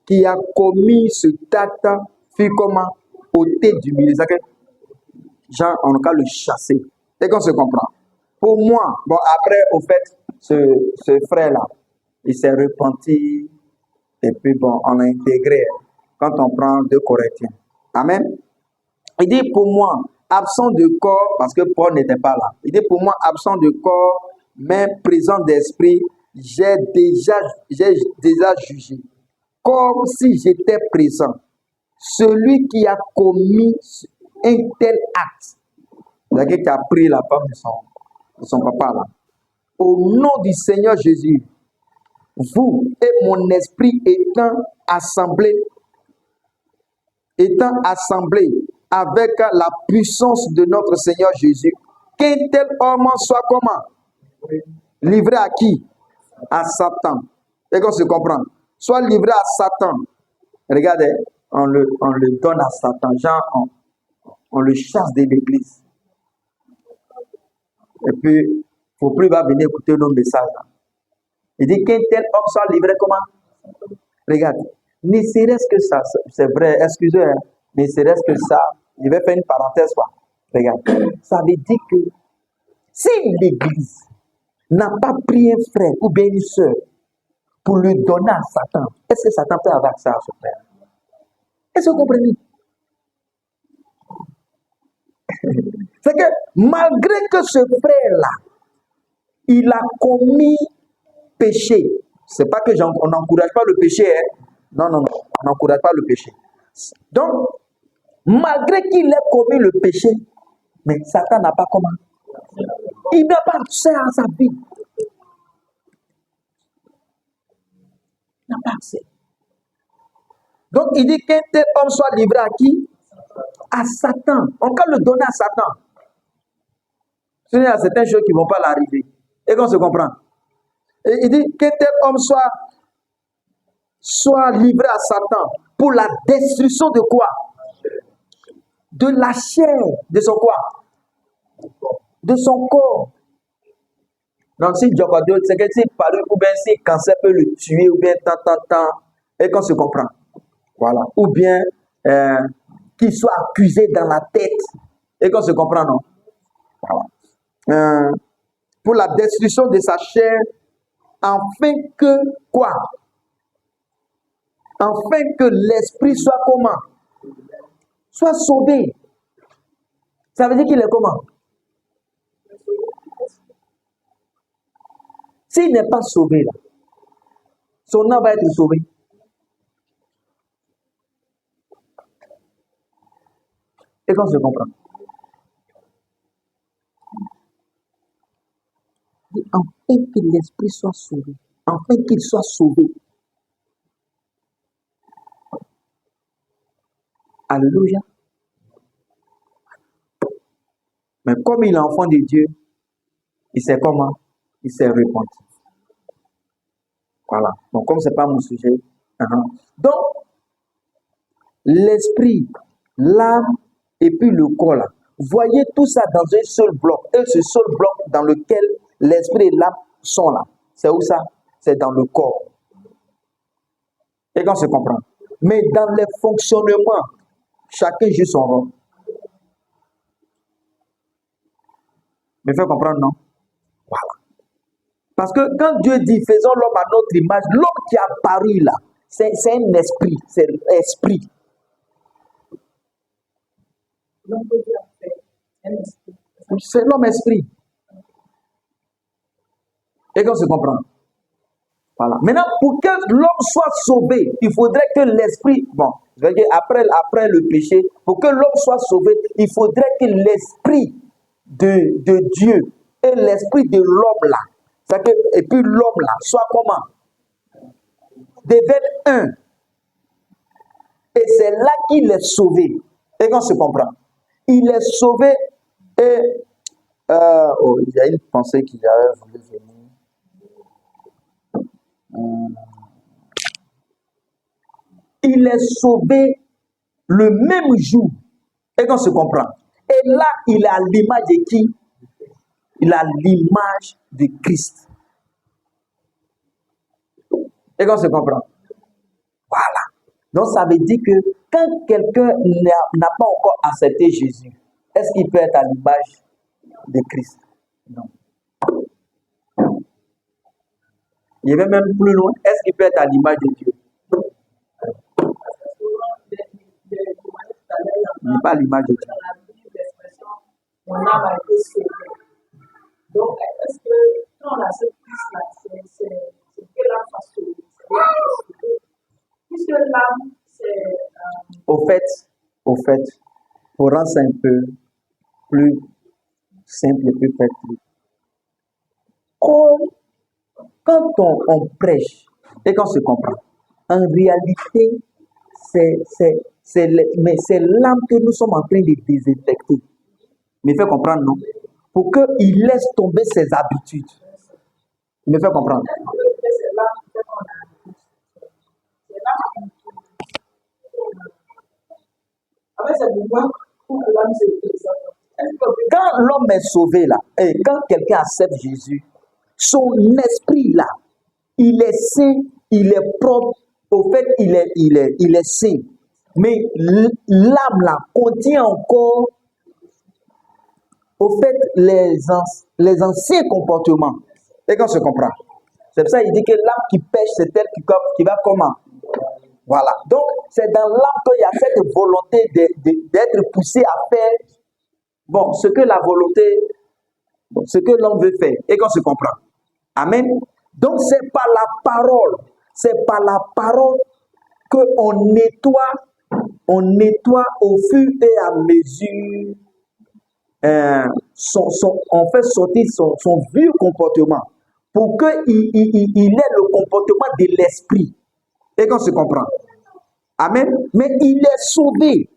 qui a commis ce acte fut comment ôté du milieu. C'est-à-dire que Jean, on a le chasser. Et qu'on se comprend. Pour moi, bon, après, au fait, ce frère-là, il s'est repenti, et puis bon, on l'a intégré quand on prend 2 Corinthiens. Amen. Il dit pour moi, absent de corps, parce que Paul n'était pas là. Il dit pour moi, absent de corps, mais présent d'esprit, j'ai déjà jugé, comme si j'étais présent, celui qui a commis un tel acte, c'est-à-dire qui a pris la femme de son papa là. Au nom du Seigneur Jésus, vous et mon esprit étant assemblés avec la puissance de notre Seigneur Jésus, qu'un tel homme soit comment? Livré à qui? À Satan. Et qu'on se comprend. Soit livré à Satan. Regardez, on le donne à Satan. Genre, on le chasse de l'église. Et puis, faut plus va venir écouter nos messages. Il dit qu'un tel homme soit livré comment? Regarde, ne serait-ce que ça, c'est vrai, excusez, hein, ne serait-ce que ça, je vais faire une parenthèse, quoi. Regarde, ça veut dire que si l'Église n'a pas pris un frère ou bien une soeur pour lui donner à Satan, est-ce que Satan peut avoir ça à son frère? Est-ce que vous comprenez? C'est que malgré que ce frère-là, il a commis péché, c'est pas que on n'encourage pas le péché, hein? Non, on n'encourage pas le péché. Donc, malgré qu'il ait commis le péché, mais Satan n'a pas comment? Il n'a pas accès à sa vie. Il n'a pas accès. Donc, il dit qu'un tel homme soit livré à qui? À Satan. On peut le donner à Satan. Ce n'est à certaines choses qui ne vont pas l'arriver. Et qu'on se comprend. Et il dit qu'un tel homme soit livré à Satan pour la destruction de quoi? De la chair. De son quoi? De son corps. Donc, si Dieu c'est que s'il parle ou bien si le cancer peut le tuer, ou bien tant, et qu'on se comprend. Voilà. Ou bien qu'il soit accusé dans la tête, et qu'on se comprend, non? Voilà. Pour la destruction de sa chair, afin que quoi? Afin que l'esprit soit comment? Soit sauvé. Ça veut dire qu'il est comment? S'il n'est pas sauvé, là, son âme va être sauvé. Et qu'on se comprend. Afin que l'esprit soit sauvé. Afin qu'il soit sauvé. Alléluia. Mais comme il est enfant de Dieu, il sait comment? Il s'est repenti. Voilà. Donc, comme ce n'est pas mon sujet. Donc, l'esprit, l'âme et puis le corps, là. Voyez tout ça dans un seul bloc. Et ce seul bloc dans lequel l'esprit et l'âme sont là. C'est où ça? C'est dans le corps. Et qu'on se comprend. Mais dans les fonctionnements, chacun joue son rôle. Me fait comprendre, non? Voilà. Parce que quand Dieu dit faisons l'homme à notre image, l'homme qui a apparu là, c'est un esprit, c'est l'esprit. C'est l'homme esprit. Et qu'on se comprend. Voilà. Maintenant, pour que l'homme soit sauvé, il faudrait que l'esprit, bon, je veux dire, après le péché, pour que l'homme soit sauvé, il faudrait que l'esprit de Dieu et l'esprit de l'homme là, et puis l'homme là, soit comment? Deviennent un. Et c'est là qu'il est sauvé. Et qu'on se comprend. Il est sauvé et il y a une pensée qu'il avait voulu venir. Il est sauvé le même jour. Et qu'on se comprend. Et là, il a l'image de qui? Il a l'image de Christ. Et qu'on se comprend. Voilà. Donc, ça veut dire que quand quelqu'un n'a pas encore accepté Jésus, est-ce qu'il peut être à l'image de Christ? Non. Il va même plus loin. Est-ce qu'il peut être à l'image de Dieu? Il n'est pas à l'image de Dieu. On a été sauvé. Donc, est-ce que quand on a cette piste-là, c'est que l'âme soit sauvée? Puisque l'âme, c'est. Au fait, pour rendre ça un peu plus simple et plus précis, quand on prêche et qu'on se comprend, en réalité, c'est l'âme que nous sommes en train de désinfecter. Il me fait comprendre, non? Pour qu'il laisse tomber ses habitudes. Il me fait comprendre. Avec cette voix, pour que l'âme se présente. Est-ce que Quand l'homme est sauvé là, et quand quelqu'un accepte Jésus, son esprit là, il est sain, il est propre, au fait, il est sain. Mais l'âme là contient encore, au fait, les anciens comportements. Et qu'on se comprend. C'est pour ça qu'il dit que l'âme qui pêche, c'est elle qui va comment? Voilà. Donc, c'est dans l'âme qu'il y a cette volonté d'être poussé à faire, bon, ce que la volonté, ce que l'homme veut faire. Et qu'on se comprend. Amen. Donc, c'est par la parole qu'on nettoie au fur et à mesure, on fait sortir son vieux comportement pour qu'il ait le comportement de l'esprit. Et qu'on se comprend. Amen. Mais il est sauvé.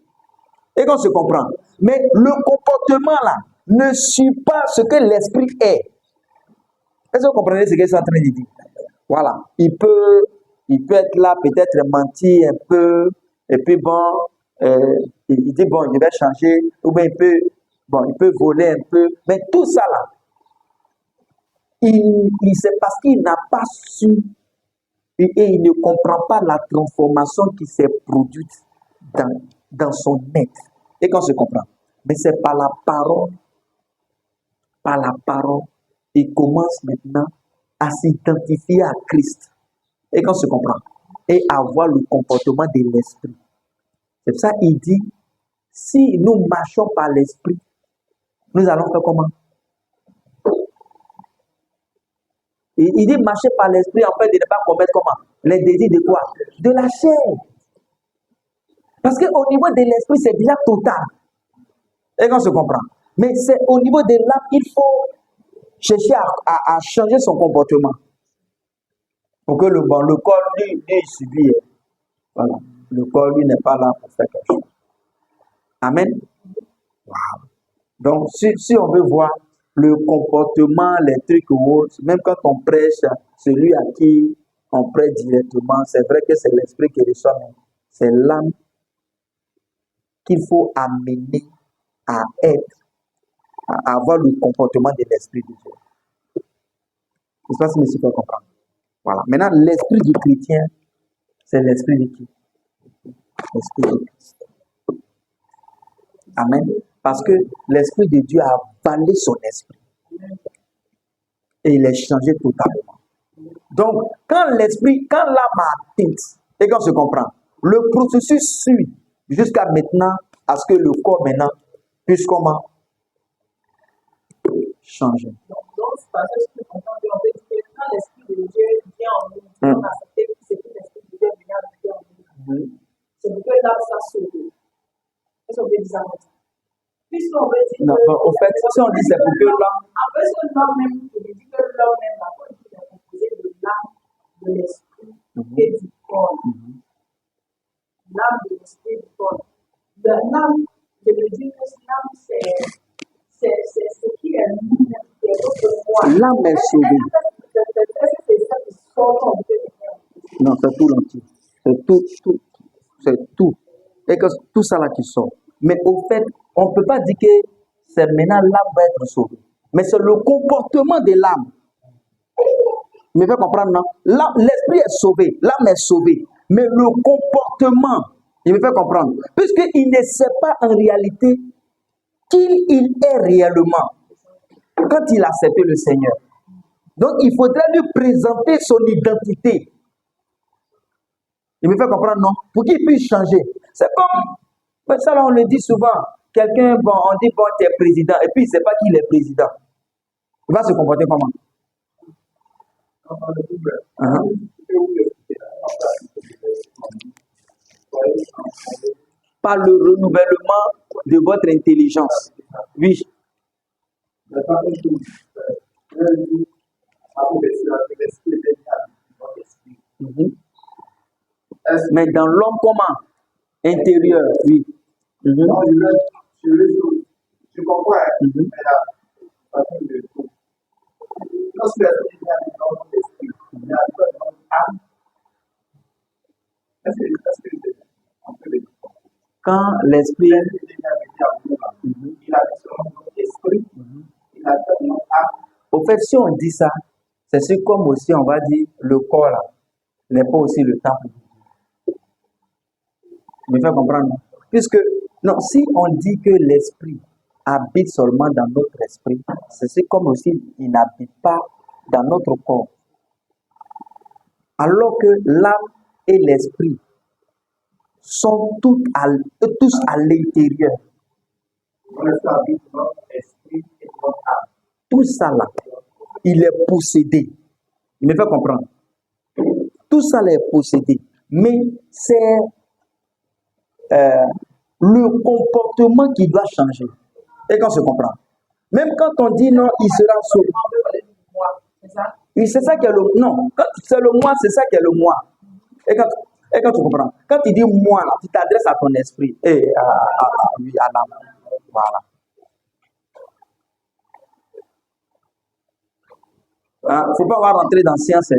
Et qu'on se comprend. Mais le comportement là ne suit pas ce que l'esprit est. Est-ce que vous comprenez ce que je suis en train de dire? Voilà. Il peut être là, peut-être mentir un peu, et puis bon, il dit bon, je vais changer, ou bien il peut voler un peu, mais tout ça là, c'est parce qu'il n'a pas su et il ne comprend pas la transformation qui s'est produite dans son être. Et qu'on se comprend. Mais c'est par la parole, il commence maintenant à s'identifier à Christ. Et qu'on se comprend. Et avoir le comportement de l'esprit. C'est pour ça qu'il dit, si nous marchons par l'esprit, nous allons faire comment? Il dit marcher par l'esprit en fait de ne pas commettre comment? Les désirs de quoi? De la chair. Parce qu'au niveau de l'esprit, c'est déjà total. Et qu'on se comprend. Mais c'est au niveau de l'âme, il faut chercher à changer son comportement. Pour que le corps, lui subit. Voilà. Le corps, lui, n'est pas là pour faire quelque chose. Amen. Wow. Donc, si on veut voir le comportement, les trucs ou autres, même quand on prêche, celui à qui on prête directement, c'est vrai que c'est l'esprit qui reçoit, mais c'est l'âme qu'il faut amener à être, à avoir le comportement de l'esprit de Dieu. Je ne sais pas si monsieur peut comprendre. Voilà. Maintenant, l'esprit du chrétien, c'est l'esprit de qui? L'esprit de Christ. Amen. Parce que l'esprit de Dieu a avalé son esprit. Et il est changé totalement. Donc, quand l'âme a atteint, et qu'on se comprend, le processus suit jusqu'à maintenant, à ce que le corps maintenant puisse comment? Changer. Donc, c'est parce que je comprends que quand l'esprit de Dieu vient en nous, on accepte que c'est que l'esprit de Dieu vient en nous. C'est pour que l'âme soit sauvée. Est-ce qu'on veut dire ça? Puisqu'on veut dire non, que, au fait, si on dit c'est pour que l'homme. En fait, l'homme même, je dis que l'homme même, la foi est composé de l'âme, de l'esprit et du corps. L'âme, de l'esprit et du corps. L'âme, je veux dire que l'âme, c'est ce qui est nous, c'est notre foi. L'âme est sauvée. C'est ça qui sort en fait. Non, c'est tout l'entier. C'est tout. Et que tout ça là qui sort. Mais au fait, on ne peut pas dire que c'est maintenant l'âme va être sauvée. Mais c'est le comportement de l'âme. Vous me faites comprendre, non? L'esprit est sauvé, l'âme est sauvée. Mais le comportement, il me fait comprendre. Puisqu'il ne sait pas en réalité qui il est réellement quand il a accepté le Seigneur. Donc, il faudrait lui présenter son identité. Il me fait comprendre, non? Pour qu'il puisse changer. C'est comme, ça là, on le dit souvent. Quelqu'un, bon, on dit, bon, tu es président, et puis il ne sait pas qui est président. Il va se comporter comment? Par le renouvellement de votre intelligence. Oui. Mais dans l'homme comment? Intérieur, oui. Je comprends. Quand l'esprit, fait, si on dit ça, c'est comme aussi on va dire le corps là n'est pas aussi le temple. Vous me faites comprendre? Puisque, non, si on dit que l'esprit habite seulement dans notre esprit, c'est comme aussi il n'habite pas dans notre corps. Alors que l'âme et l'esprit sont tous à l'intérieur. Tout ça là, il est possédé. Il me fait comprendre. Tout ça là est possédé. Mais c'est le comportement qui doit changer. Et quand on se comprend. Même quand on dit non, il sera sauvé. Oui, c'est ça qui est le non. Quand c'est le moi, c'est ça qui est le moi. Et quand tu comprends. Quand tu dis moi là, tu t'adresses à ton esprit et à l'âme. Voilà. Il ne faut pas avoir rentré dans science.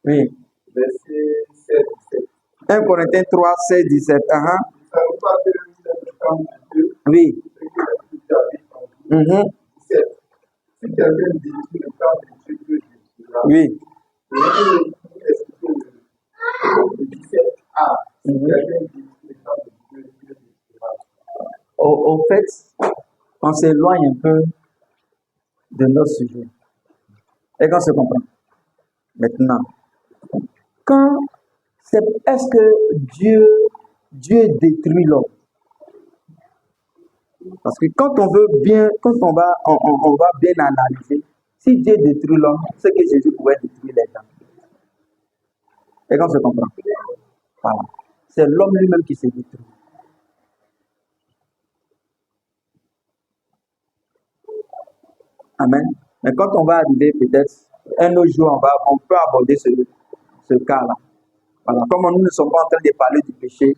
Oui. 1 Corinthiens 3, 16, 17. Oui. Oui. Au fait, on s'éloigne un peu de notre sujet. Et quand on se comprend. Maintenant, est-ce que Dieu détruit l'homme? Parce que quand on veut bien, on va bien analyser, si Dieu détruit l'homme, c'est que Jésus pouvait détruire les gens. Et quand on se comprend. Voilà. C'est l'homme lui-même qui se détruit. Amen. Mais quand on va arriver peut-être, un autre jour, on peut aborder ce cas-là. Voilà. Comme nous ne sommes pas en train de parler du péché.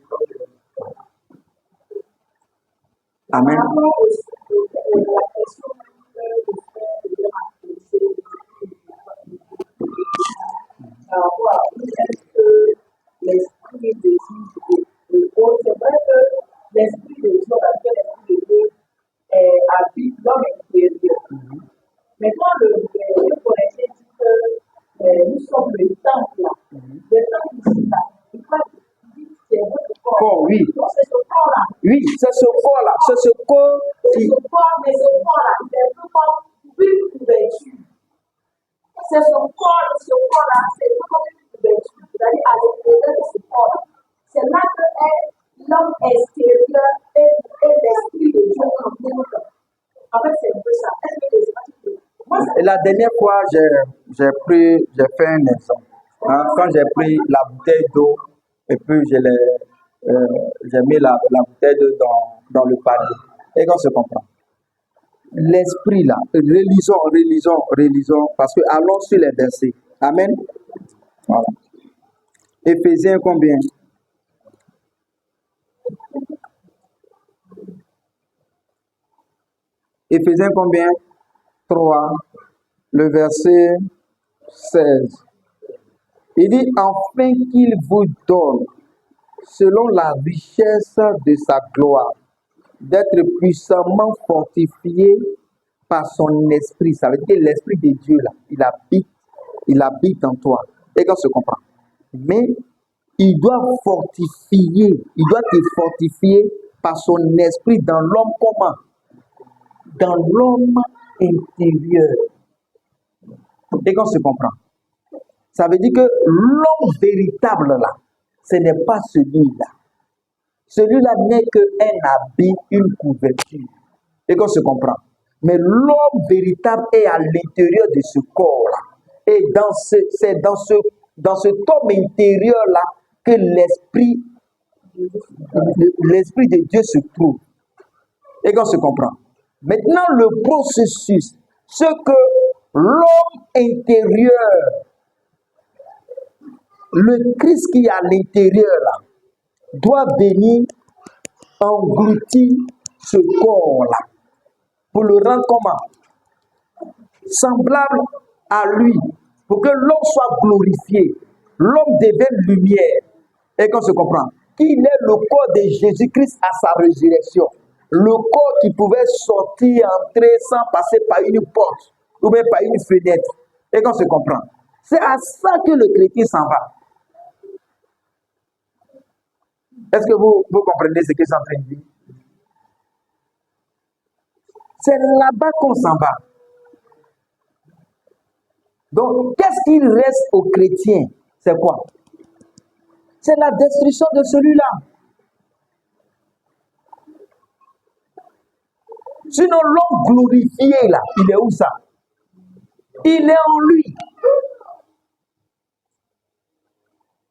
Amen. L'esprit de Dieu, c'est vrai que l'esprit de Dieu, l'esprit de Dieu habite dans l'intérieur. Maintenant, le Corinthiens dit que nous sommes le temple là. Le temple ici là. Il c'est votre corps. Oui. Donc c'est ce corps là. Oui, c'est ce corps là. C'est ce corps. C'est ce corps, mais ce corps là, il est vraiment une couverture. C'est ce corps là, c'est vraiment une couverture. C'est-à-dire à l'intérieur de ce corps là. C'est là que est l'homme extérieur et l'esprit de Dieu en même temps. En fait, c'est un peu ça. Est-ce que les et la dernière fois, j'ai fait un exemple. Quand j'ai pris la bouteille d'eau et puis j'ai mis la bouteille d'eau dans le panier. Et qu'on se comprend. L'esprit là, relisons, parce que allons sur les versets. Amen. Voilà. Éphésiens combien? Éphésiens combien? 3, le verset 16. Il dit, afin qu'il vous donne, selon la richesse de sa gloire, d'être puissamment fortifié par son esprit. Ça veut dire que l'esprit de Dieu, là, il habite en toi. Et qu'on se comprend. Mais il doit te fortifier par son esprit dans l'homme comment? Dans l'homme intérieur. Et qu'on se comprend. Ça veut dire que l'homme véritable là, ce n'est pas celui-là. Celui-là n'est qu'un habit, une couverture. Et qu'on se comprend. Mais l'homme véritable est à l'intérieur de ce corps-là. Et c'est dans cet homme intérieur-là que l'esprit de Dieu se trouve. Et qu'on se comprend. Maintenant, le processus, c'est que l'homme intérieur, le Christ qui est à l'intérieur là, doit venir engloutir ce corps-là pour le rendre comment? Semblable à lui, pour que l'homme soit glorifié, l'homme devienne lumière. Et qu'on se comprend, qu'il est le corps de Jésus-Christ à sa résurrection. le corps qui pouvait sortir, entrer sans passer par une porte ou même par une fenêtre. Et qu'on se comprend. C'est à ça que le chrétien s'en va. Est-ce que vous comprenez ce que je suis en train de dire? C'est là-bas qu'on s'en va. Donc, qu'est-ce qu'il reste aux chrétiens? C'est quoi? C'est la destruction de celui-là. Sinon, l'homme glorifié, là, il est où ça? Il est en lui.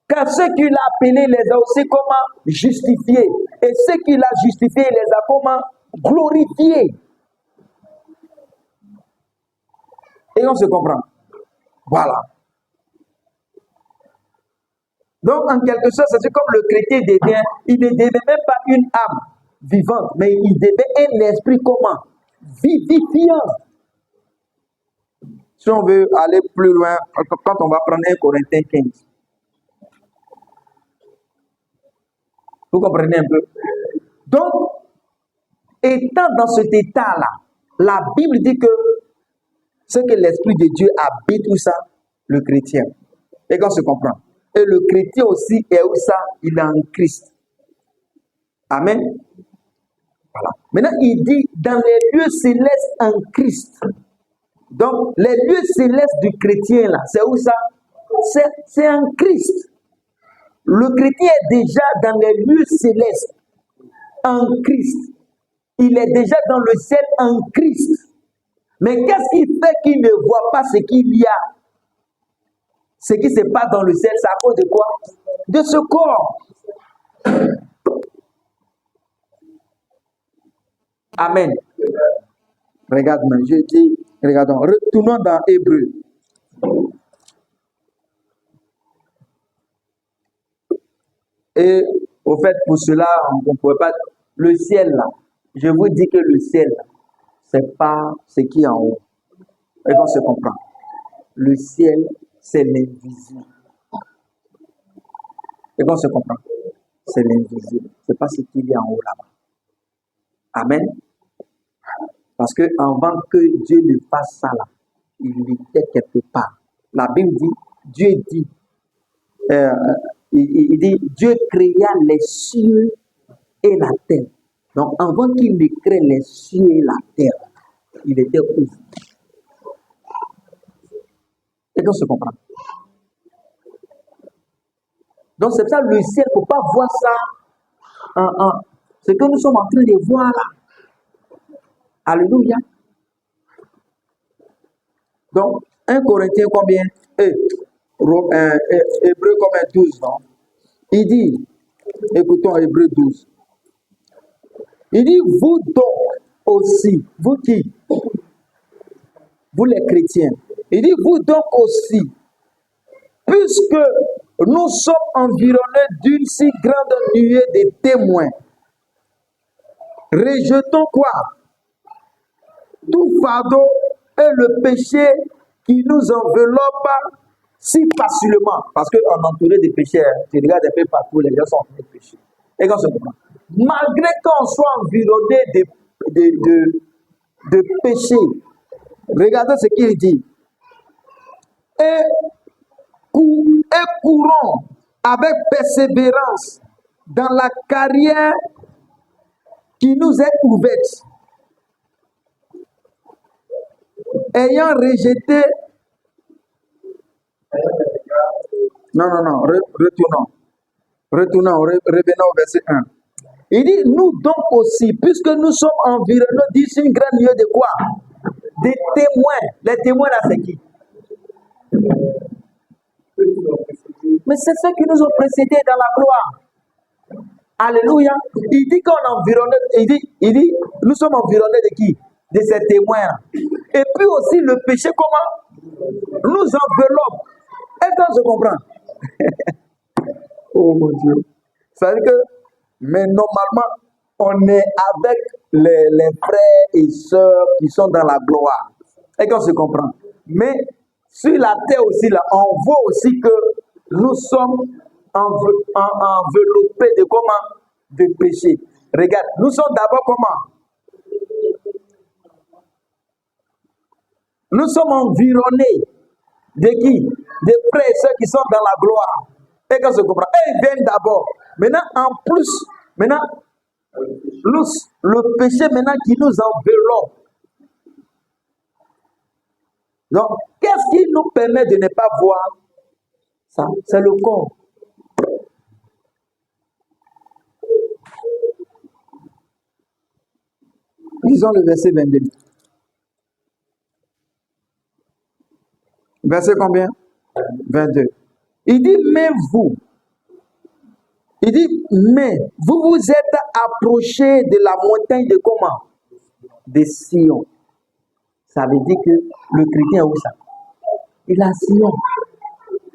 Car ceux qu'il a appelés les a aussi comment justifiés. Et ceux qu'il a justifiés, les a comment glorifiés. Et on se comprend. Voilà. Donc, en quelque sorte, c'est comme le chrétien devient, il ne devient même pas une âme vivante, mais il devient un esprit comment? Vivifiant. Si on veut aller plus loin, quand on va prendre 1 Corinthiens 15. Vous comprenez un peu? Donc, étant dans cet état-là, la Bible dit que c'est que l'Esprit de Dieu habite où ça? Le chrétien. Et qu'on se comprend. Et le chrétien aussi est où ça? Il est en Christ. Amen. Voilà. Maintenant, il dit dans les lieux célestes en Christ. Donc, les lieux célestes du chrétien, là, c'est où ça? C'est en Christ. Le chrétien est déjà dans les lieux célestes en Christ. Il est déjà dans le ciel en Christ. Mais qu'est-ce qui fait qu'il ne voit pas ce qu'il y a? Ce qui se passe dans le ciel, c'est à cause de quoi? De ce corps. Amen. Regarde-moi, je dis, regardons, retournons dans Hébreu. Et au fait, pour cela, on ne pouvait pas. Le ciel, là, je vous dis que le ciel, c'est pas ce qui est en haut. Et qu'on se comprend. Le ciel, c'est l'invisible. Et qu'on se comprend. C'est l'invisible. C'est pas ce qu'il y a en haut là-bas. Amen. Parce que avant que Dieu ne fasse ça là, il était quelque part. La Bible dit, Dieu dit, il dit, Dieu créa les cieux et la terre. Donc, avant qu'il ne crée les cieux et la terre, il était où? Et donc, se comprend. Donc, c'est ça, le ciel, il ne faut pas voir ça. Ce que nous sommes en train de voir là. Alléluia. Donc, 1 Corinthiens combien? Hébreu combien? 12, non? Il dit, écoutons Hébreu 12. Il dit, vous donc aussi, vous qui? Vous les chrétiens. Il dit, vous donc aussi, puisque nous sommes environnés d'une si grande nuée de témoins, rejetons quoi? Tout fardeau et le péché qui nous enveloppe si facilement. Parce qu'on est entouré de péchés. Tu regardes un peu partout, les gens sont en train de pécher. Et quand on se comprend. Malgré qu'on soit environné de péchés, regardez ce qu'il dit. Et courons avec persévérance dans la carrière qui nous est ouverte. Ayant rejeté. Non, retournons, revenons au verset 1. Il dit, nous donc aussi, puisque nous sommes environnés d'une grande nuée de quoi? Des témoins. Les témoins là, c'est qui? Mais c'est ceux qui nous ont précédés dans la gloire. Alléluia. Il dit qu'on est environné, il dit, nous sommes environnés de qui? De ces témoins. Et puis aussi le péché, comment? Nous enveloppe. Est-ce qu'on se comprend? Oh mon Dieu. Ça veut dire que, mais normalement, on est avec les frères et sœurs qui sont dans la gloire. Est-ce qu'on se comprend? Mais sur la terre aussi, là, on voit aussi que nous sommes enveloppés de comment? De péché. Regarde, nous sommes d'abord comment? Nous sommes environnés de qui? Des frères et sœurs qui sont dans la gloire. Et qu'on se comprend. Et ils viennent d'abord. Maintenant, en plus, maintenant, le péché maintenant qui nous enveloppe. Donc, qu'est-ce qui nous permet de ne pas voir ça? C'est le corps. Lisons le verset 22. Verset combien? 22. Il dit, mais vous vous êtes approchés de la montagne de comment? De Sion. Ça veut dire que le chrétien est où ça? Il a Sion.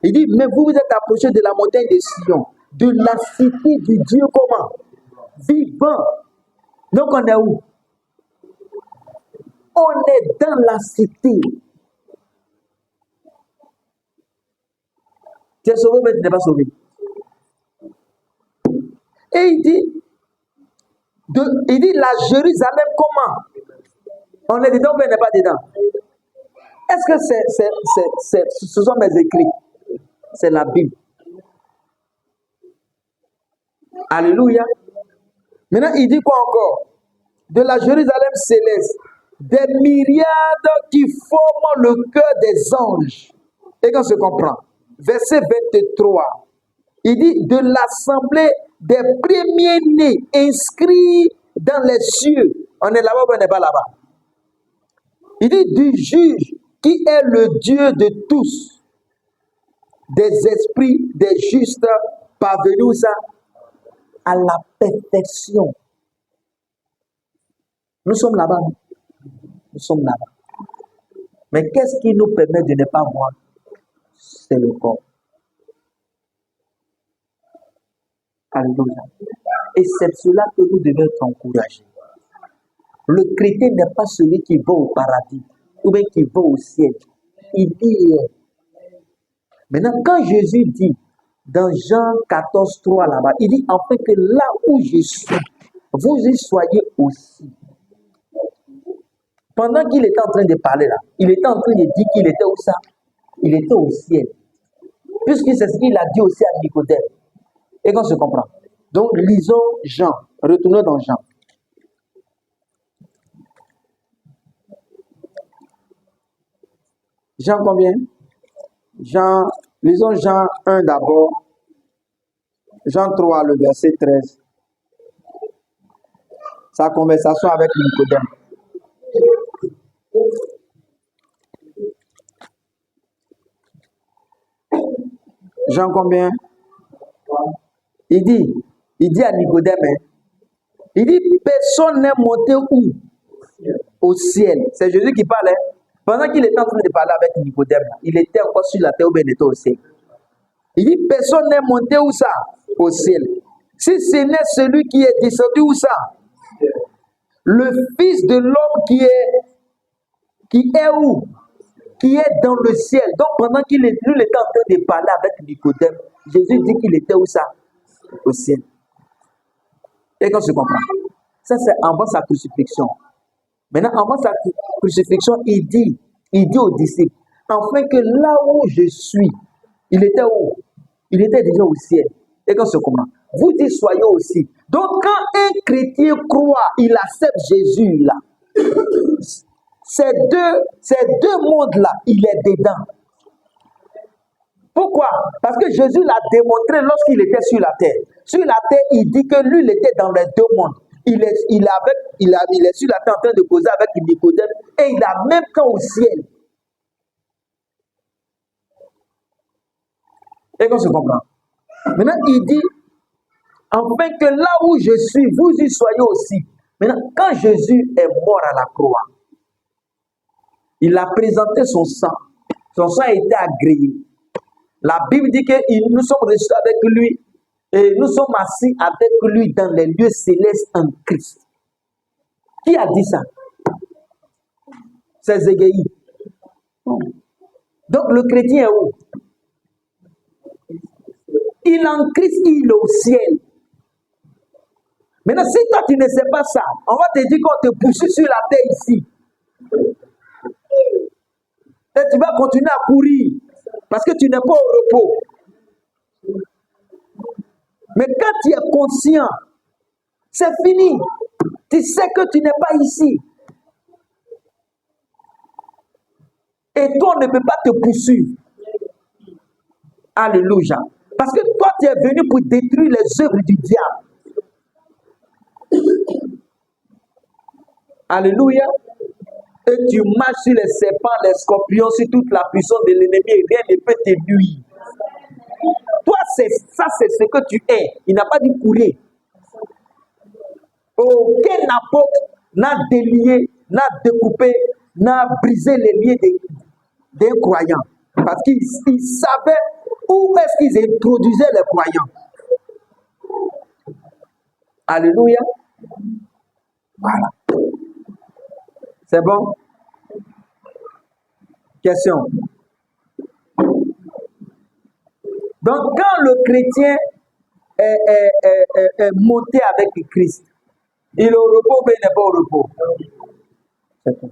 Il dit, mais vous vous êtes approchés de la montagne de Sion, de la cité du Dieu comment? Vivant. Donc on est où? On est dans la cité. Tu es sauvé, mais tu n'es pas sauvé. Et il dit la Jérusalem comment? On est dedans, mais on n'est pas dedans. Est-ce que ce sont mes écrits? C'est la Bible. Alléluia. Maintenant, il dit quoi encore? De la Jérusalem céleste, des myriades qui forment le cœur des anges. Et qu'on se comprend. Verset 23. Il dit de l'assemblée des premiers-nés inscrits dans les cieux. On est là-bas ou on n'est pas là-bas? Il dit du juge qui est le Dieu de tous, des esprits, des justes, parvenus à la perfection. Nous sommes là-bas. Nous sommes là-bas. Mais qu'est-ce qui nous permet de ne pas voir? C'est le corps. Alléluia. Et c'est cela que nous devons être encouragés. Le chrétien n'est pas celui qui va au paradis ou bien qui va au ciel. Il dit. Maintenant, quand Jésus dit dans Jean 14, 3 là-bas, il dit en fait que là où je suis, vous y soyez aussi. Pendant qu'il était en train de parler là, il était en train de dire qu'il était où ça? Il était au ciel. Puisque c'est ce qu'il a dit aussi à Nicodème. Et qu'on se comprend. Donc, lisons Jean. Retournons dans Jean. Jean combien? Lisons Jean 1 d'abord. Jean 3, le verset 13. Sa conversation avec Nicodème. Jean combien? Il dit à Nicodème, il dit, personne n'est monté où? Au ciel. C'est Jésus qui parlait. Pendant qu'il était en train de parler avec Nicodème, il était encore sur la terre ou bien il était au ciel. Il dit, personne n'est monté où ça? Au ciel. Si ce n'est celui qui est descendu où ça? Le Fils de l'homme qui est où? Qui est dans le ciel. Donc pendant qu'il était en train de parler avec Nicodème, Jésus dit qu'il était où ça? Au ciel. Et qu'on se comprend. Ça c'est avant sa crucifixion. Maintenant, avant sa crucifixion, il dit aux disciples, enfin que là où je suis, il était où? Il était déjà au ciel. Et qu'on se comprend. Vous dites soyez aussi. Donc quand un chrétien croit, il accepte Jésus là. Ces deux mondes-là, il est dedans. Pourquoi? Parce que Jésus l'a démontré lorsqu'il était sur la terre. Sur la terre, il dit que lui, il était dans les deux mondes. Il est sur la terre en train de causer avec Nicodème et il a même temps au ciel. Et qu'on se comprend. Maintenant, il dit, afin que là où je suis, vous y soyez aussi. Maintenant, quand Jésus est mort à la croix, il a présenté son sang. Son sang a été agréé. La Bible dit que nous sommes restés avec lui et nous sommes assis avec lui dans les lieux célestes en Christ. Qui a dit ça? C'est Zéguéi. Donc le chrétien est où? Il est en Christ, il est au ciel. Maintenant, si toi tu ne sais pas ça, on va te dire qu'on te poursuit sur la terre ici. Et tu vas continuer à courir parce que tu n'es pas au repos. Mais quand tu es conscient, c'est fini. Tu sais que tu n'es pas ici. Et toi, on ne peut pas te poursuivre. Alléluia. Parce que toi, tu es venu pour détruire les œuvres du diable. Alléluia. Et tu marches sur les serpents, les scorpions, sur toute la puissance de l'ennemi et rien ne peut te nuire. Toi, c'est ce que tu es. Il n'a pas dit courir. Aucun apôtre n'a délié, n'a découpé, n'a brisé les liens des croyants. Parce qu'ils savaient où est-ce qu'ils introduisaient les croyants. Alléluia. Voilà. C'est bon? Question. Donc, quand le chrétien est monté avec Christ, il est au repos, mais il n'est pas au repos. C'est tout.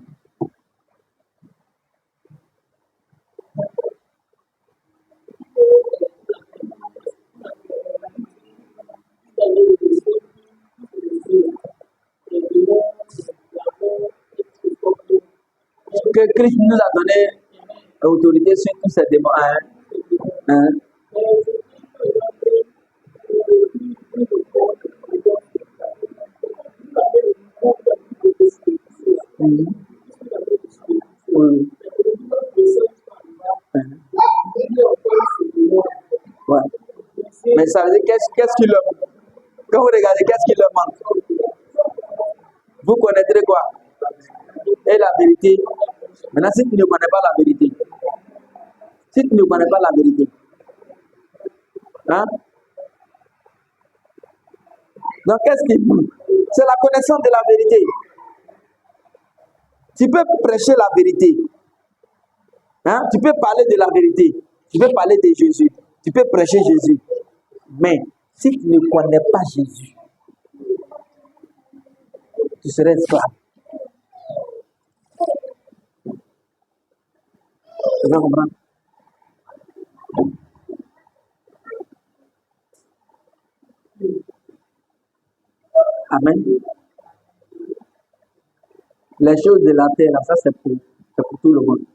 Que Christ nous a donné l'autorité sur tous ces démons. Hein? Oui. Ouais. Mais ça veut dire qu'est-ce qui leur manque? Quand vous regardez, qu'est-ce qui leur manque? Vous connaîtrez quoi? Et la vérité. Maintenant, si tu ne connais pas la vérité, hein? Donc, qu'est-ce qui manque? C'est la connaissance de la vérité. Tu peux prêcher la vérité. Hein? Tu peux parler de la vérité. Tu peux parler de Jésus. Tu peux prêcher Jésus. Mais si tu ne connais pas Jésus, tu serais esclave. Tu vas comprendre? Amen. Les choses de la terre, ça c'est pour tout le monde.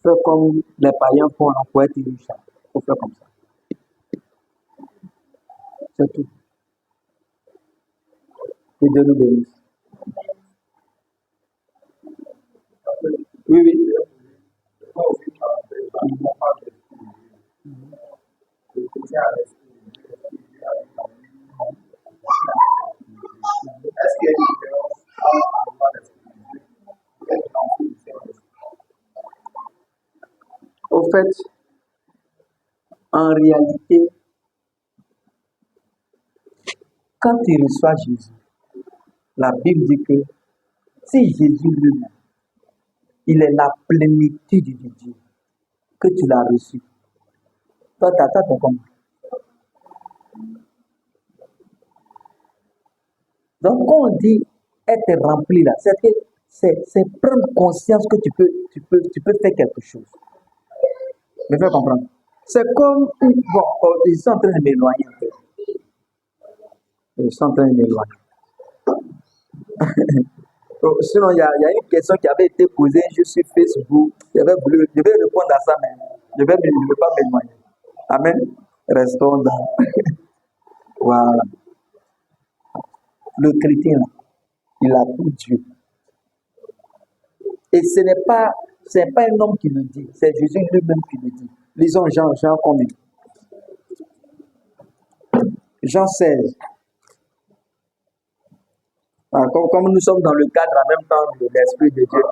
Fais comme les païens font la poète et Richard. Il faut faire comme ça. C'est tout. Que Dieu nous bénisse. Oui, oui. Au fait, en réalité, quand tu reçois Jésus, la Bible dit que si Jésus lui-même, il est la plénitude de Dieu, que tu l'as reçu, toi, tu attends ton compte. Donc, quand on dit être rempli là, c'est prendre conscience que tu peux faire quelque chose. Me faire comprendre. C'est comme, bon, ils sont en train de m'éloigner un peu. Ils sont en train de m'éloigner. Sinon, il y a une question qui avait été posée juste sur Facebook. Je vais répondre à ça, mais je ne vais pas m'éloigner. Amen. Restons dans. Voilà. Le chrétien, il a tout Dieu. Et ce n'est pas un homme qui le dit, c'est Jésus lui-même qui le dit. Lisons Jean combien? Jean 16. Comme nous sommes dans le cadre en même temps de l'Esprit de Dieu.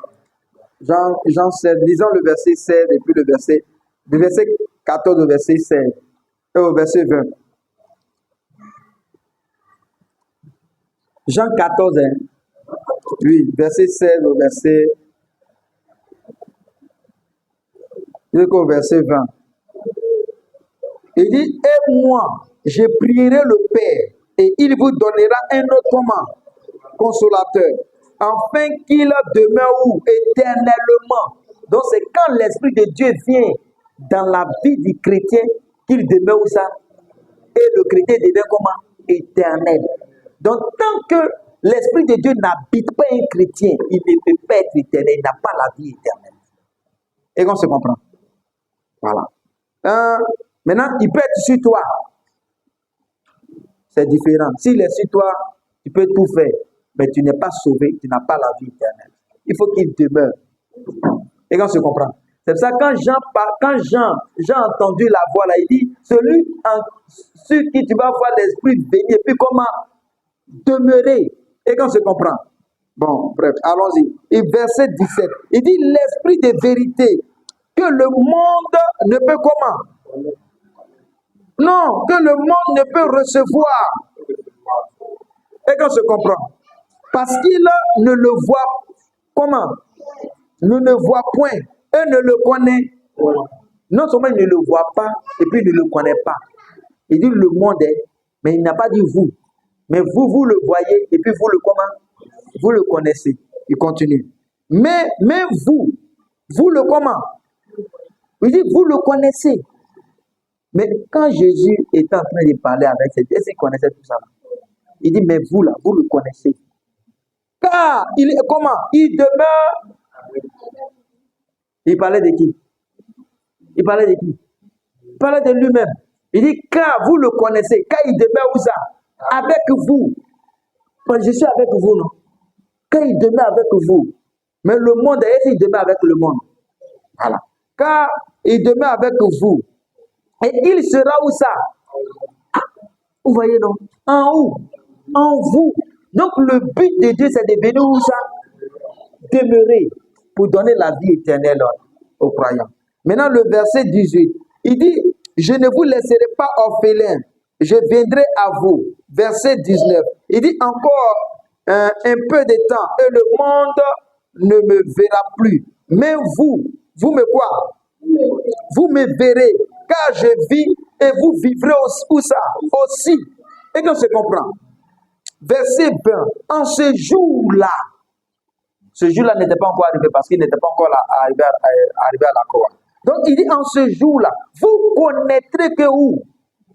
Jean 16, lisons le verset 16 et puis le verset 14 au verset 16 et au verset 20. Jean 14, hein? Oui, verset 16 au verset... Jusqu'au verset 20. Il dit, et moi, je prierai le Père et il vous donnera un autre comment? Consolateur, afin qu'il demeure où? Éternellement. Donc c'est quand l'Esprit de Dieu vient dans la vie du chrétien qu'il demeure où ça? Et le chrétien devient comment? Éternel. Donc tant que l'Esprit de Dieu n'habite pas un chrétien, il ne peut pas être éternel, il n'a pas la vie éternelle. Et qu'on se comprend? Voilà. Maintenant, il peut être sur toi. C'est différent. S'il est sur toi, tu peux tout faire, mais tu n'es pas sauvé, tu n'as pas la vie éternelle. Il faut qu'il demeure. Et qu'on se comprend? C'est pour ça que quand Jean a entendu la voix là, il dit, celui sur qui tu vas voir l'Esprit venir, et puis comment demeurer. Et qu'on se comprend? Bon, bref, allons-y. Et verset 17, il dit, l'Esprit de vérité, que le monde ne peut comment? Non, que le monde ne peut recevoir. Et qu'on se comprend? Parce qu'il ne le voit comment? Ne le voit point. Et ne le connaît. Non seulement il ne le voit pas, et puis il ne le connaît pas. Il dit le monde est, mais il n'a pas dit vous. Mais vous le voyez, et puis vous le comment? Vous le connaissez. Il continue. Mais vous le comment? Il dit vous le connaissez. Mais quand Jésus était en train de parler avec ses disciples, il connaissait tout ça. Il dit, mais vous là, vous le connaissez. Car il est comment? Il demeure. Il parlait de qui? Il parlait de qui? Il parlait de lui-même. Il dit, car vous le connaissez. Car il demeure où ça? Avec vous. Je suis avec vous, non? Car il demeure avec vous. Mais le monde, il demeure avec le monde. Voilà. Car il demeure avec vous. Et il sera où ça? Vous voyez, non? En où? En vous. Donc le but de Dieu, c'est de venir où ça? Demeurer pour donner la vie éternelle aux croyants. Maintenant, le verset 18, il dit, je ne vous laisserai pas orphelins, je viendrai à vous. Verset 19, il dit encore un peu de temps et le monde ne me verra plus. Mais vous me quoi? Vous me verrez, car je vis et vous vivrez où ça? Aussi. Et qu'on se comprend. Verset 20. En ce jour-là n'était pas encore arrivé parce qu'il n'était pas encore arrivé à la croix. Donc il dit en ce jour-là, vous connaîtrez que où?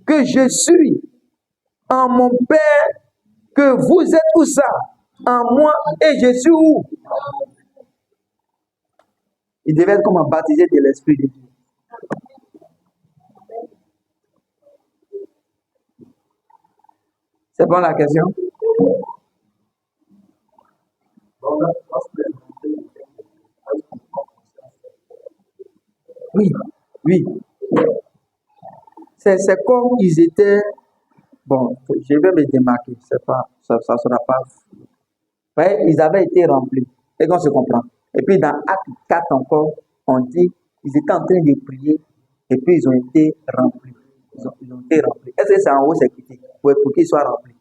Que je suis en mon Père, que vous êtes où ça? En moi et je suis où? Il devait être comme un baptisé de l'Esprit de Dieu. C'est bon la question? Oui. C'est comme ils étaient. Bon, je vais me démarquer. C'est pas, ça sera pas. Ouais, ils avaient été remplis. Et qu'on se comprend. Et puis dans Acte 4 encore, on dit ils étaient en train de prier et puis ils ont été remplis. Ils ont été remplis. Est-ce que c'est en haut, c'est quitté? Oui, pour qu'ils soient remplis.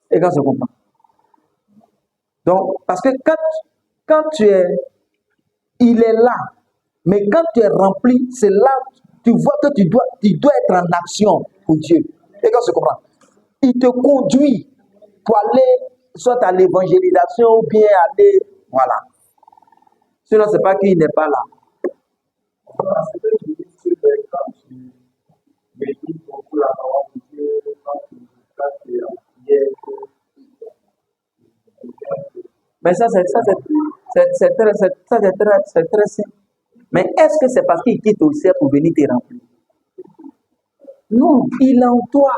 Et qu'on se comprend. Donc, parce que quand tu es, il est là, mais quand tu es rempli, c'est là, tu vois que tu dois être en action pour Dieu. Et qu'on se comprend. Il te conduit pour aller soit à l'évangélisation ou bien aller, voilà. Sinon, c'est pas qu'il n'est pas là. Mais ça, c'est très simple. Mais est-ce que c'est parce qu'il quitte au ciel pour venir te remplir? Non, il est en toi.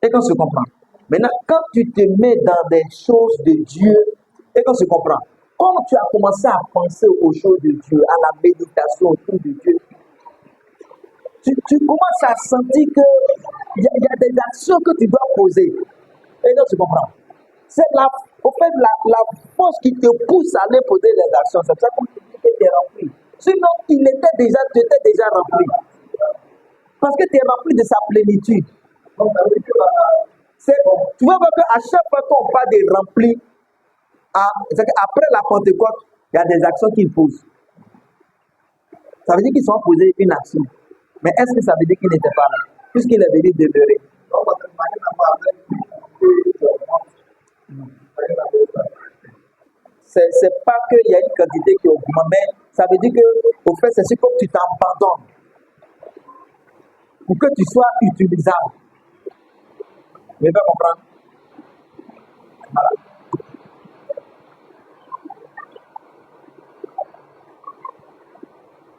Et qu'on se comprend. Maintenant, quand tu te mets dans des choses de Dieu, et qu'on se comprend, quand tu as commencé à penser aux choses de Dieu, à la méditation autour de Dieu, tu commences à sentir qu'il y a des actions que tu dois poser. Et qu'on se comprend. C'est la force qui te pousse à aller poser les actions. C'est ça qu'on te dit que tu es rempli. Sinon, tu étais déjà rempli. Parce que tu es rempli de sa plénitude. Tu vois qu'à chaque fois qu'on parle de rempli, après la Pentecôte, il y a des actions qu'il pose. Ça veut dire qu'ils sont posés une action. Mais est-ce que ça veut dire qu'ils n'étaient pas là? Puisqu'il est venu demeurer. C'est pas qu'il y a une quantité qui augmente, mais ça veut dire que, au fait, c'est comme tu t'abandonnes pour que tu sois utilisable. Vous pouvez comprendre? Voilà.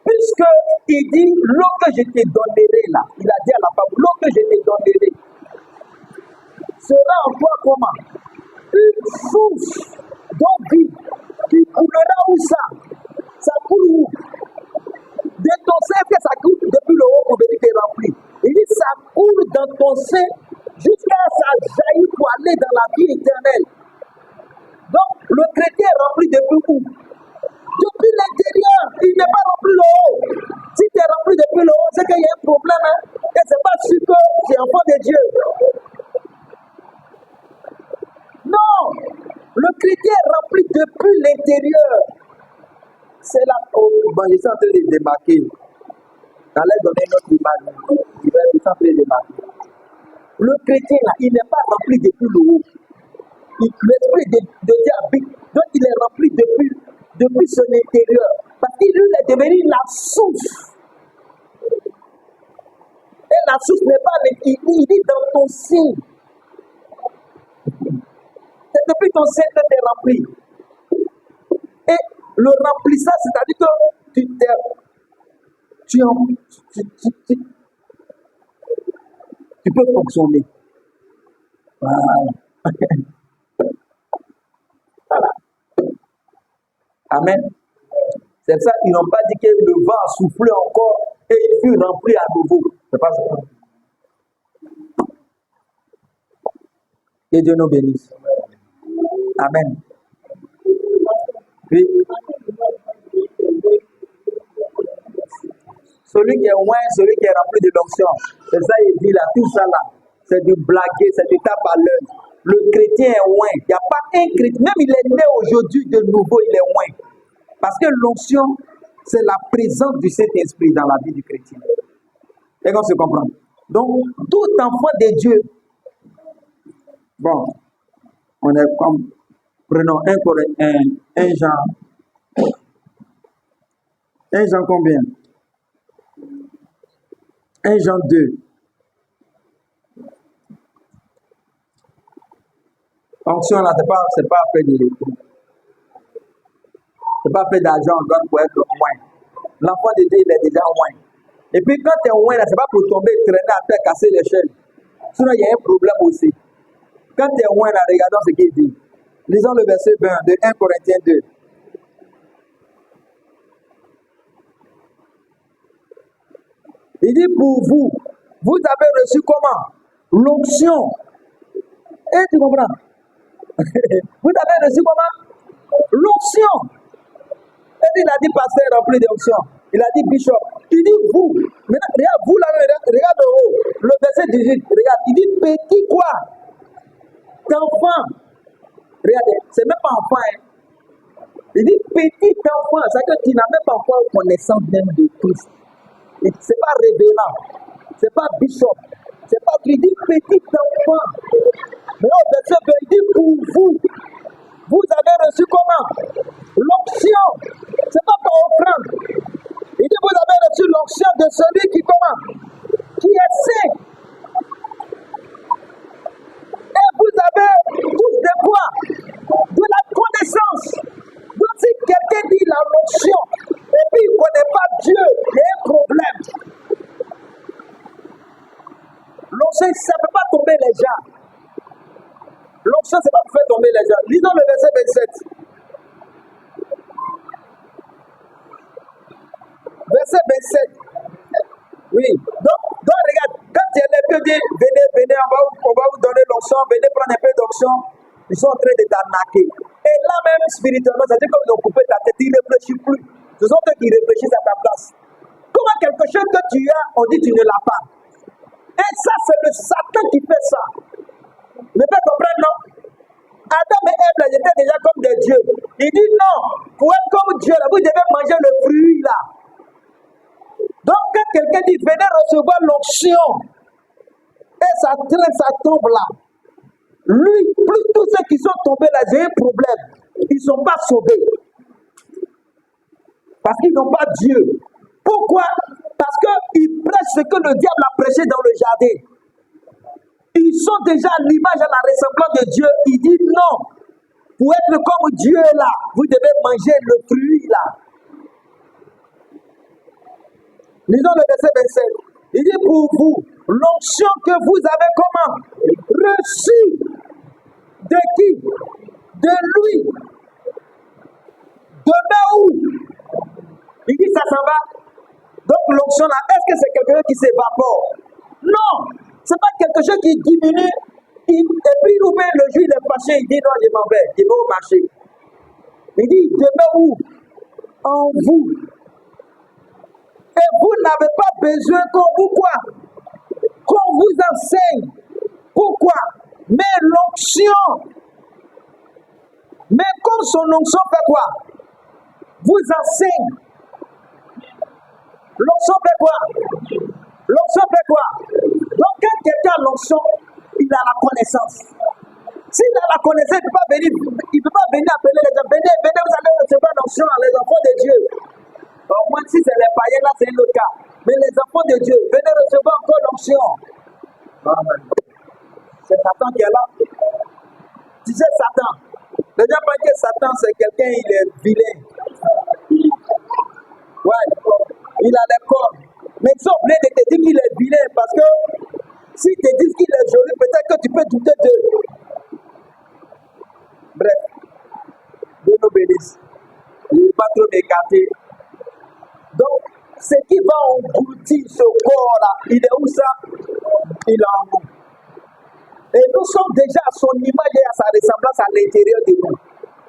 Puisque il dit l'eau que je te donnerai là, il a dit à la femme, l'eau que je te donnerai sera en toi comment? Une source d'eau vive qui coulera où ça? Ça coule où? De ton sein que ça coule depuis le haut pour venir te remplir. Il dit ça coule dans ton sein jusqu'à ça jaillit pour aller dans la vie éternelle. Donc le chrétien est rempli depuis où? Depuis l'intérieur, il n'est pas rempli le haut. Si tu es rempli depuis le haut, c'est qu'il y a un problème. Hein? Et c'est pas sûr que tu es enfant de Dieu. Non! Le chrétien est rempli depuis l'intérieur. C'est là où je suis en train de démarquer. J'allais donner notre image. Je suis en train de démarquer. Le chrétien, là, il n'est pas rempli depuis le haut. L'esprit de Dieu habite. Donc il est rempli depuis son intérieur. Parce qu'il est devenu la source. Et la source n'est pas, il dit dans ton sein. C'est depuis ton sein que tu es rempli. Et le remplissage, c'est-à-dire que tu peux fonctionner. Voilà. Voilà. Amen. C'est ça, ils n'ont pas dit que le vent a soufflé encore et il fut rempli à nouveau. C'est pas ça. Que Dieu nous bénisse. Amen. Puis, celui qui est loin, celui qui est rempli de l'onction, c'est ça, il dit là, tout ça là, c'est du blaguer, c'est du tape à l'œil. Le chrétien est loin. Il n'y a pas un chrétien, même il est né aujourd'hui de nouveau, il est loin. Parce que l'onction, c'est la présence du Saint-Esprit dans la vie du chrétien. Et qu'on se comprend. Donc, tout enfant de Dieu, bon, on est comme, prenons un Jean. Un Jean combien? 1 Jean 2. Onction là, c'est pas fait de c'est pas fait d'argent, on donne pour être loin. L'enfant de Dieu, il est déjà loin. Et puis quand tu es loin, là, c'est pas pour tomber, traîner à terre, casser l'échelle. Sinon, il y a un problème aussi. Quand tu es loin, là, regardons ce qu'il dit. Lisons le verset 20 de 1 Corinthiens 2. Il dit pour vous, vous avez reçu comment? L'onction. Et tu comprends? Vous avez reçu comment? L'onction. Et il a dit pasteur rempli d'onction. Il a dit bishop. Il dit vous. Maintenant, regarde, vous là, regarde le haut. Le verset 18. Regarde, il dit petit quoi? D'enfant. Regardez, c'est même pas enfant. Hein. Il dit petit enfant. C'est-à-dire qu'il n'a même pas encore connaissance même de Christ. C'est pas révérend. C'est pas bishop. C'est pas qu'il dit petit enfant. Mais au verset 20, il dit pour vous. Vous avez reçu comment? L'onction. C'est pas par offrande. Il dit vous avez reçu l'onction de celui qui comment? Qui est saint. Et vous avez tous des quoi? De la connaissance. Donc si quelqu'un dit la l'onction et puis il ne connaît pas Dieu, il y a un problème. L'onction, ça ne peut pas tomber les gens. L'onction, c'est pas pour faire tomber les gens. Lisons le verset 27. Verset 27. Oui. Donc regarde, quand il y a les peu dit, venez, on va vous donner l'onction, venez prendre un peu d'onction, ils sont en train de t'arnaquer. Et là même, spirituellement, c'est-à-dire comme ils ont coupé ta tête, ils ne réfléchissent plus. Ce sont eux qui réfléchissent à ta place. Comment quelque chose que tu as, on dit tu ne l'as pas. Et ça, c'est le Satan qui fait ça. Ne pas comprendre, non? Adam et Ève, ils étaient déjà comme des dieux. Il dit non, pour être comme Dieu, là, vous devez manger le fruit là. quelqu'un dit, venez recevoir l'onction. Et ça traîne, ça tombe là. Lui, plus tous ceux qui sont tombés là, j'ai un problème. Ils ne sont pas sauvés. Parce qu'ils n'ont pas Dieu. Pourquoi? Parce qu'ils prêchent ce que le diable a prêché dans le jardin. Ils sont déjà à l'image, à la ressemblance de Dieu. Il dit non. Pour être comme Dieu là, vous devez manger le fruit là. Lisons le verset 27. Il dit pour vous, l'onction que vous avez comment? Reçue. De qui? De lui. Demain où? Il dit ça s'en va. Donc l'onction là, est-ce que c'est quelque chose qui s'évapore? Non, c'est pas quelque chose qui diminue. Et puis il oublie le jour, il est fâché, il dit non, je m'en vais, je vais au marché. Il dit demain où? En vous. Et vous n'avez pas besoin qu'on vous quoi? Qu'on vous enseigne. Pourquoi? Mais l'onction. Mais comme son onction fait quoi? Vous enseigne. L'onction fait quoi? L'onction fait quoi? Donc quand quelqu'un a l'onction, il a la connaissance. S'il a la connaissance, il ne peut pas venir appeler les gens. Venez, vous allez recevoir l'onction, les enfants de Dieu. Au moins si c'est les païens, là c'est le cas. Mais les enfants de Dieu, venez recevoir encore l'onction. C'est Satan qui est là. Tu sais Satan. Ne dis pas que Satan c'est quelqu'un, il est vilain. Ouais, il a les corps. Mais ils sont obligés de te dire qu'il est vilain parce que s'ils te disent qu'il est joli, peut-être que tu peux douter d'eux. Bref, Dieu nous bénisse. Il ne veut pas trop m'écarter. Donc, ce qui va engloutir ce corps-là, il est où ça? Il est en nous. Et nous sommes déjà à son image et à sa ressemblance à l'intérieur de nous.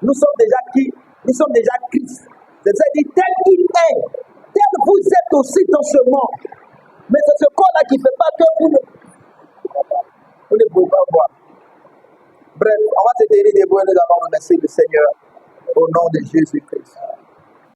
Nous sommes déjà qui? Nous sommes déjà Christ. C'est-à-dire tel qu'il est, tel vous êtes aussi dans ce monde. Mais c'est ce corps-là qui ne fait pas que vous ne pouvez pas voir. Bref, on va se tenir debout et nous allons remercier le Seigneur au nom de Jésus-Christ.